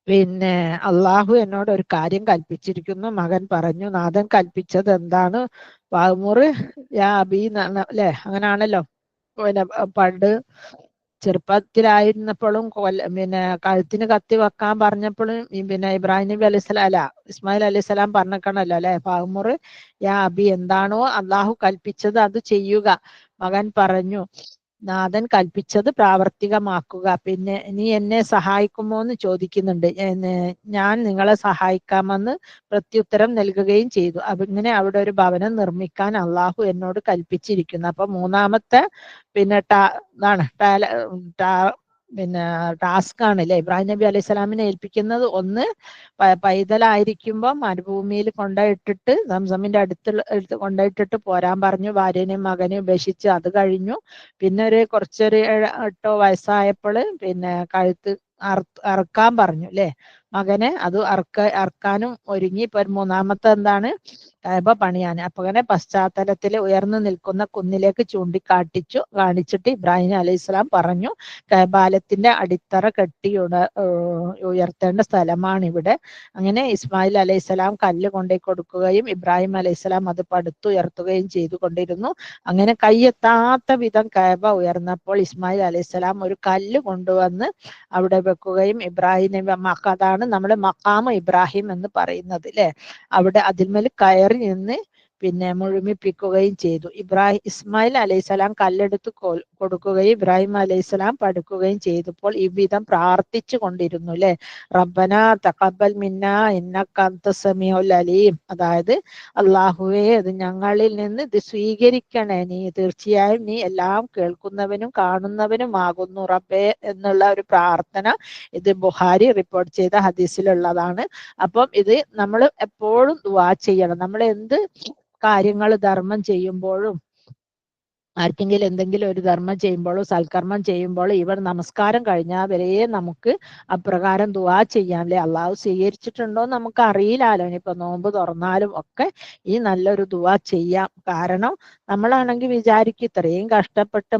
പിന്നെ അള്ളാഹു എന്നോട് ഒരു കാര്യം കൽപ്പിച്ചിരിക്കുന്നു. മകൻ പറഞ്ഞു, നാഥൻ കൽപ്പിച്ചത് എന്താണ്? വാമുറ് യാ അബി അല്ലെ, അങ്ങനാണല്ലോ. പിന്നെ പണ്ട് ചെറുപ്പത്തിലായിരുന്നപ്പോഴും പിന്നെ കഴുത്തിന് കത്തി വെക്കാൻ പറഞ്ഞപ്പോഴും പിന്നെ ഇബ്രാഹിം നബി അലൈഹിസ്സലാം അല്ല ഇസ്മായിൽ അലൈഹിസ്സലാം പറഞ്ഞേക്കണല്ലോ അല്ലെ, ഫാമുറ് യാ അബി, എന്താണോ അള്ളാഹു കൽപ്പിച്ചത് അത് ചെയ്യുക. മകൻ പറഞ്ഞു, നാഥൻ കൽപ്പിച്ചത് പ്രാവർത്തികമാക്കുക. പിന്നെ നീ എന്നെ സഹായിക്കുമോ എന്ന് ചോദിക്കുന്നുണ്ട്. ഞാൻ നിങ്ങളെ സഹായിക്കാമെന്ന് പ്രത്യുത്തരം നൽകുകയും ചെയ്തു. ഇങ്ങനെ അവിടെ ഒരു ഭവനം നിർമ്മിക്കാൻ അള്ളാഹു എന്നോട് കൽപ്പിച്ചിരിക്കുന്നു. അപ്പൊ മൂന്നാമത്തെ പിന്നെ പിന്നെ ടാസ്ക് ആണ് അല്ലെ ഇബ്രാഹിം നബി അലൈഹി സ്വലാമിനെ ഏൽപ്പിക്കുന്നത്. ഒന്ന്, പൈതലായിരിക്കുമ്പോൾ മരുഭൂമിയിൽ കൊണ്ടുപോയിട്ടിട്ട് സംസമിന്റെ അടുത്ത് കൊണ്ടുപോയിട്ടിട്ട് പോരാൻ പറഞ്ഞു. ഭാര്യനെയും മകനെയും ഉപേക്ഷിച്ച് അത് കഴിഞ്ഞു. പിന്നെ കുറച്ചൊരു 8 വയസ്സായപ്പോൾ പിന്നെ കഴുത്ത് അറുക്കാൻ പറഞ്ഞു അല്ലെ മകനെ. അത് അറുക്കാനും ഒരുങ്ങി. ഇപ്പൊ മൂന്നാമത്തെ എന്താണ്, കഅബ പണിയാൻ. അപ്പൊ അങ്ങനെ പശ്ചാത്തലത്തിൽ ഉയർന്നു നിൽക്കുന്ന കുന്നിലേക്ക് കാണിച്ചിട്ട് ഇബ്രാഹിം അലൈഹിസ്സലാം പറഞ്ഞു, കഅബാലയത്തിന്റെ അടിത്തറ കെട്ടി ഉയർത്തേണ്ട സ്ഥലമാണ് ഇവിടെ. അങ്ങനെ ഇസ്മായിൽ അലൈഹിസ്സലാം കല്ല് കൊണ്ടേ കൊടുക്കുകയും ഇബ്രാഹിം അലൈഹിസ്സലാം അത് പടുത്തുയർത്തുകയും ചെയ്തുകൊണ്ടിരുന്നു. അങ്ങനെ കയ്യെത്താത്ത വിധം കഅബ ഉയർന്നപ്പോൾ ഇസ്മായിൽ അലൈഹിസ്സലാം ഒരു കല്ല് കൊണ്ടുവന്ന് അവിടെ വെക്കുകയും ഇബ്രാഹിം അതാണ് നമ്മൾ മഖാമ് ഇബ്രാഹിം എന്ന് പറയുന്നത് അല്ലെ. അവിടെ അതിന്മേൽ കയറി നിന്ന് പിന്നെ മുഴുമിപ്പിക്കുകയും ചെയ്തു. ഇസ്മായിൽ അലൈഹിസ്സലാം കല്ലെടുത്ത് കൊടുക്കുകയും ഇബ്രാഹിം അലൈഹിസ്സലാം പടുക്കുകയും ചെയ്തപ്പോൾ ഇவ்விധം പ്രാർത്ഥിച്ചു കൊണ്ടിരുന്നു അല്ലെ, റബ്ബന തഖബ്ബൽ മിന്നാ ഇന്നക അൻതസ് സമീഉൽ അലീം. അതായത് അള്ളാഹുവേ, അത് ഞങ്ങളിൽ നിന്ന് ഇത് സ്വീകരിക്കണേ, നീ തീർച്ചയായും നീ എല്ലാം കേൾക്കുന്നവനും കാണുന്നവനും ആകുന്നു റബ്ബേ എന്നുള്ള ഒരു പ്രാർത്ഥന ഇത് ബുഖാരി റിപ്പോർട്ട് ചെയ്ത ഹദീസിലുള്ളതാണ്. അപ്പം ഇത് നമ്മൾ എപ്പോഴും ദുആ ചെയ്യണം. നമ്മൾ എന്ത് കാര്യങ്ങൾ ധർമ്മം ചെയ്യുമ്പോഴും ആർക്കെങ്കിലും എന്തെങ്കിലും ഒരു ധർമ്മം ചെയ്യുമ്പോഴോ സൽക്കർമ്മം ചെയ്യുമ്പോഴോ ഇവർ നമസ്കാരം കഴിഞ്ഞാൽ വരെ നമുക്ക് അപ്രകാരം ദുആ ചെയ്യാമല്ലേ. അള്ളാഹു സ്വീകരിച്ചിട്ടുണ്ടോ നമുക്ക് അറിയില്ലാലോ. ഇനിയിപ്പോ നോമ്പ് തുറന്നാലും ഒക്കെ ഈ നല്ലൊരു ദുആ ചെയ്യാം. കാരണം നമ്മളാണെങ്കിൽ വിചാരിക്കും ഇത്രയും കഷ്ടപ്പെട്ട്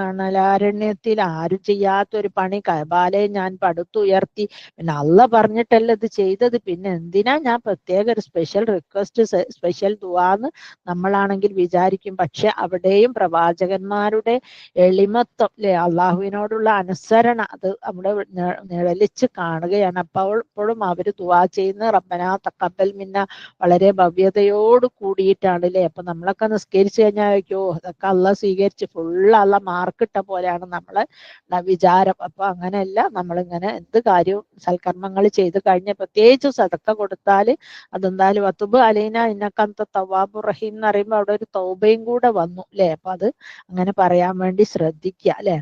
മണലാരണ്യത്തിൽ ആരും ചെയ്യാത്തൊരു പണി കഅബാലയം ഞാൻ പടുത്തുയർത്തി, പിന്നെ അള്ള പറഞ്ഞിട്ടല്ല ഇത് ചെയ്തത്, പിന്നെ എന്തിനാ ഞാൻ പ്രത്യേക ഒരു സ്പെഷ്യൽ റിക്വസ്റ്റ് സ്പെഷ്യൽ ദുആന്ന് നമ്മളാണെങ്കിൽ വിചാരിക്കും. പക്ഷെ അവിടെയും പ്രവാചകന്മാരുടെ എളിമത്വം അല്ലെ, അള്ളാഹുവിനോടുള്ള അനുസരണ അത് അവിടെ നിഴലിച്ച് കാണുകയാണ്. അപ്പോഴും അവര് ദുആ ചെയ്യുന്ന റബ്ബനാ തഖബ്ബൽ മിന്ന വളരെ ഭവ്യതയോട് കൂടിയിട്ടാണ് അല്ലെ. അപ്പൊ നമ്മളൊക്കെ നിസ്കരിച്ചു കഴിഞ്ഞാൽ അതൊക്കെ അള്ളാഹ് സ്വീകരിച്ച് ഫുള്ള് അള്ളാഹ് മാർക്കിട്ട പോലെയാണ് നമ്മളെ വിചാരം. അപ്പൊ അങ്ങനെയല്ല, നമ്മളിങ്ങനെ എന്ത് കാര്യവും സൽക്കർമ്മങ്ങൾ ചെയ്ത് കഴിഞ്ഞ പ്രത്യേകിച്ച് സദക്ക കൊടുത്താൽ അതെന്തായാലും വതുബ് അലൈന ഇന്നക അൻത തവ്വാബുർ റഹീം എന്ന് പറയുമ്പോൾ അവിടെ ഒരു തൗബയും കൂടെ വന്നു അല്ലെ. അപ്പൊ അത് അങ്ങനെ പറയാൻ വേണ്ടി ശ്രദ്ധിക്കുക അല്ലെ.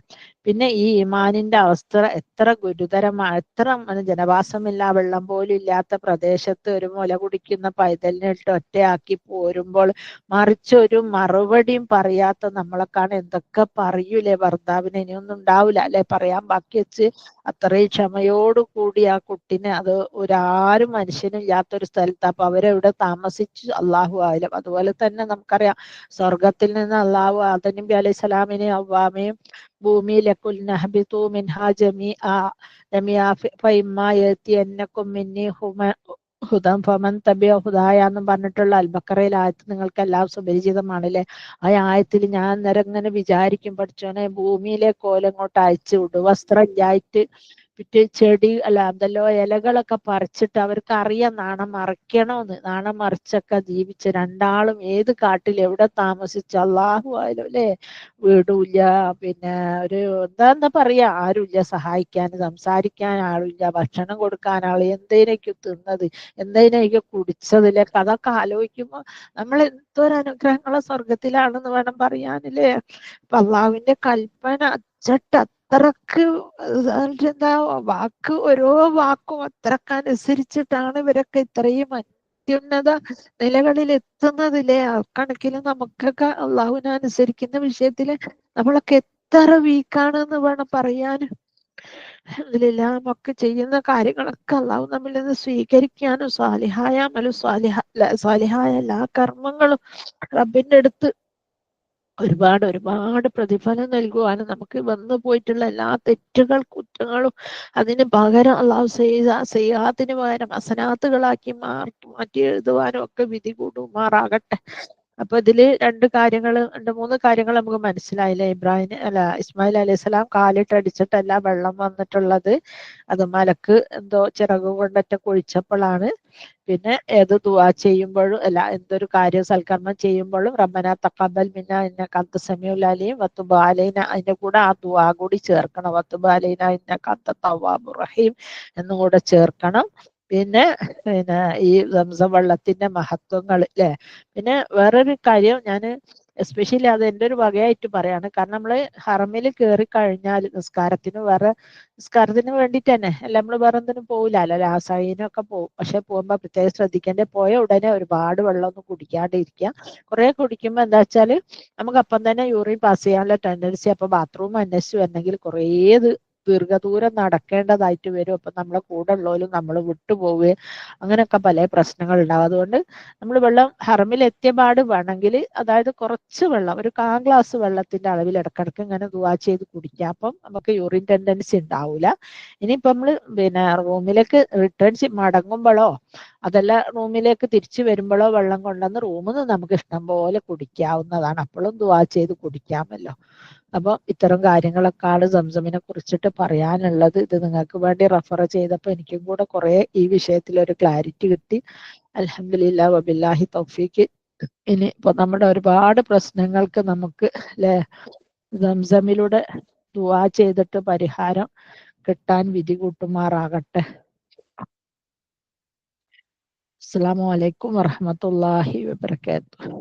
പിന്നെ ഈ ഈമാനിന്റെ അവസ്ഥ എത്ര ഗുരുതരമാണ്. എത്ര ജനവാസമില്ല, വെള്ളം പോലും ഇല്ലാത്ത പ്രദേശത്ത് ഒരു മുല കുടിക്കുന്ന പൈതലിനെ ഇട്ട് ഒറ്റയാക്കി പോരുമ്പോൾ മറിച്ചൊരു മറുപടിയും പറയാത്ത നമ്മളെക്കാണ് എന്തൊക്കെ പറയൂലേ ഭർത്താവിന്. ഇനിയൊന്നും ഉണ്ടാവില്ല അല്ലെ പറയാൻ ബാക്കി വെച്ച് അത്രയും ക്ഷമയോട് കൂടി ആ കുട്ടിനെ, അത് ഒരാരും മനുഷ്യനും ഇല്ലാത്തൊരു സ്ഥലത്ത്, അപ്പൊ അവരെവിടെ താമസിച്ചു അള്ളാഹു ആയാലും. അതുപോലെ തന്നെ നമുക്കറിയാം സ്വർഗത്തിൽ നിന്ന് അള്ളാഹു ആദം നബി അലൈഹി സ്വലാമിനെയും അവ്വാമയും ഭൂമിയിലെ നഹ്ബിതു മിൻഹാ ജമിഅ ഫഇമ്മാ യഅതിയന്നകും മിന്നി ഹുദൻ ഫമൻ തബിഅ ഹുദായ എന്നും പറഞ്ഞിട്ടുള്ള അൽബക്കറയിൽ ആയത്ത് നിങ്ങൾക്ക് എല്ലാം സുപരിചിതമാണല്ലേ. ആ ആയത്തിൽ ഞാൻ അന്നേരം ഇങ്ങനെ വിചാരിക്കും, പഠിച്ചോനെ ഭൂമിയിലേക്ക് ഓലങ്ങോട്ട് അയച്ചു വിടും, വസ്ത്രം ഇല്ലായിട്ട്. പിറ്റേ ചെടി അല്ല എന്തല്ലോ ഇലകളൊക്കെ പറിച്ചിട്ട് അവർക്ക് അറിയാം നാണം മറിക്കണമെന്ന്. നാണം മറിച്ചൊക്കെ ജീവിച്ച് രണ്ടാളും ഏത് കാട്ടിൽ എവിടെ താമസിച്ച് അള്ളാഹു ആയാലും അല്ലേ. വീടുമില്ല, പിന്നെ ഒരു എന്താ പറയാ, ആരുമില്ല സഹായിക്കാൻ, സംസാരിക്കാൻ ആളില്ല, ഭക്ഷണം കൊടുക്കാൻ ആള്, എന്തേനൊക്കെ തിന്നത്, എന്തേനൊക്കെ കുടിച്ചതിലേക്ക് അതൊക്കെ ആലോചിക്കുമ്പോ നമ്മൾ എന്തൊരു അനുഗ്രഹങ്ങളെ സ്വർഗത്തിലാണെന്ന് വേണം പറയാനില്ലേ. അപ്പൊ അള്ളാഹുവിന്റെ കൽപ്പന അച്ചട്ട അത്രക്ക് എന്താ വാക്ക്, ഓരോ വാക്കും അത്രക്ക് അനുസരിച്ചിട്ടാണ് ഇവരൊക്കെ ഇത്രയും അത്യുന്നത നിലകളിൽ എത്തുന്നതില്ലേ. ആ കണക്കിൽ നമുക്കൊക്കെ അള്ളാഹുവിനെ അനുസരിക്കുന്ന വിഷയത്തില് നമ്മളൊക്കെ എത്ര വീക്കാണെന്ന് വേണം പറയാൻ. അൽഹംദുലില്ലാ, നമുക്ക് ചെയ്യുന്ന കാര്യങ്ങളൊക്കെ അള്ളാഹു നമ്മിൽ നിന്ന് സ്വീകരിക്കാനും സ്വാലിഹായ അമലും സ്വാലിഹായ എല്ലാ കർമ്മങ്ങളും റബ്ബിന്റെ അടുത്ത് ഒരുപാട് ഒരുപാട് പ്രതിഫലം നൽകുവാനും നമുക്ക് വന്നു പോയിട്ടുള്ള എല്ലാ തെറ്റുകൾ കുറ്റങ്ങളും അതിന് പകരം അള്ളാഹു ചെയ്യാത്തിന് പകരം ഹസനാത്തുകളാക്കി മാറ്റി എഴുതുവാനും ഒക്കെ വിധി കൂടുമാറാകട്ടെ. അപ്പൊ ഇതില് രണ്ട് മൂന്ന് കാര്യങ്ങൾ നമുക്ക് മനസ്സിലായില്ലേ. ഇസ്മായിൽ അലൈഹി സ്വലാം കാലിട്ടടിച്ചിട്ടല്ല വെള്ളം വന്നിട്ടുള്ളത്, അത് മലക്ക് എന്തോ ചിറകു കൊണ്ടൊറ്റ കുഴിച്ചപ്പോഴാണ്. പിന്നെ ഏത് ദുആ ചെയ്യുമ്പോഴും അല്ല എന്തൊരു കാര്യം സൽക്കർമ്മം ചെയ്യുമ്പോഴും റബ്ബന തഖബ്ബൽ മിന്നാ ഇന്നക അൻത സമീഉൽ അലീം വതുബ് അലൈന, അതിന്റെ കൂടെ ആ ദുആ കൂടി ചേർക്കണം, വതുബ് അലൈന ഇന്നക അൻത തവ്വാബുർ റഹീം എന്നും കൂടെ ചേർക്കണം. പിന്നെ ഈ സംസം വെള്ളത്തിന്റെ മഹത്വങ്ങൾ അല്ലേ. പിന്നെ വേറൊരു കാര്യം ഞാൻ എസ്പെഷ്യലി അത് എൻ്റെ ഒരു വകയായിട്ട് പറയാണ്. കാരണം നമ്മള് ഹറമിൽ കയറി കഴിഞ്ഞാൽ നിസ്കാരത്തിന് വേണ്ടിയിട്ട് തന്നെ അല്ല, നമ്മൾ വേറെ എന്തിനും പോകില്ലല്ലോ, രാസായനൊക്കെ പോകും. പക്ഷെ പോകുമ്പോൾ പ്രത്യേകം ശ്രദ്ധിക്കേണ്ട, പോയ ഉടനെ ഒരുപാട് വെള്ളമൊന്നും കുടിക്കാണ്ടിരിക്കുക. കുറെ കുടിക്കുമ്പോൾ എന്താ വെച്ചാൽ നമുക്ക് അപ്പം തന്നെ യൂറിൻ പാസ് ചെയ്യാനുള്ള ടെൻഡൻസി, അപ്പൊ ബാത്റൂം അന്വേഷിച്ച് വരണമെങ്കിൽ കുറേ ദീർഘദൂരം നടക്കേണ്ടതായിട്ട് വരും. അപ്പൊ നമ്മളെ കൂടെ ഉള്ളവരും നമ്മൾ വിട്ടുപോവുകയും അങ്ങനെയൊക്കെ പല പ്രശ്നങ്ങൾ ഉണ്ടാവും. അതുകൊണ്ട് നമ്മൾ വെള്ളം ഹറമിൽ എത്തിയ പാട് വേണമെങ്കിൽ, അതായത് കുറച്ച് വെള്ളം, ഒരു 1/4 ഗ്ലാസ് വെള്ളത്തിന്റെ അളവിൽ ഇടക്കിടക്ക് ഇങ്ങനെ ദുആ ചെയ്ത് കുടിക്കുക. അപ്പം നമുക്ക് യൂറിൻ ടെൻഡൻസി ഉണ്ടാവില്ല. ഇനിയിപ്പോ നമ്മള് പിന്നെ റൂമിലേക്ക് റിട്ടേൺ മടങ്ങുമ്പോഴോ അതല്ല റൂമിലേക്ക് തിരിച്ചു വരുമ്പോഴോ വെള്ളം കൊണ്ടുവന്ന് റൂമിൽ നിന്ന് നമുക്ക് ഇഷ്ടം പോലെ കുടിക്കാവുന്നതാണ്. അപ്പോഴും ദുആ ചെയ്ത് കുടിക്കാമല്ലോ. അപ്പൊ ഇത്തരം കാര്യങ്ങളൊക്കെയാണ് സംസമിനെ കുറിച്ചിട്ട് പറയാനുള്ളത്. ഇത് നിങ്ങൾക്ക് വേണ്ടി റെഫർ ചെയ്തപ്പോൾ എനിക്കും കൂടെ കുറെ ഈ വിഷയത്തിൽ ഒരു ക്ലാരിറ്റി കിട്ടി. അൽഹംദുലില്ലാ വബില്ലാഹി തൗഫീഖ്. ഇനി ഇപ്പൊ നമ്മുടെ ഒരുപാട് പ്രശ്നങ്ങൾക്ക് നമുക്ക് അല്ലെ സംസമിലൂടെ ദുആ ചെയ്തിട്ട് പരിഹാരം കിട്ടാൻ വിധി കൂട്ടുമാറാകട്ടെ. അസ്സലാമു അലൈക്കും വറഹ്മത്തുള്ളാഹി വബറകാതുഹു.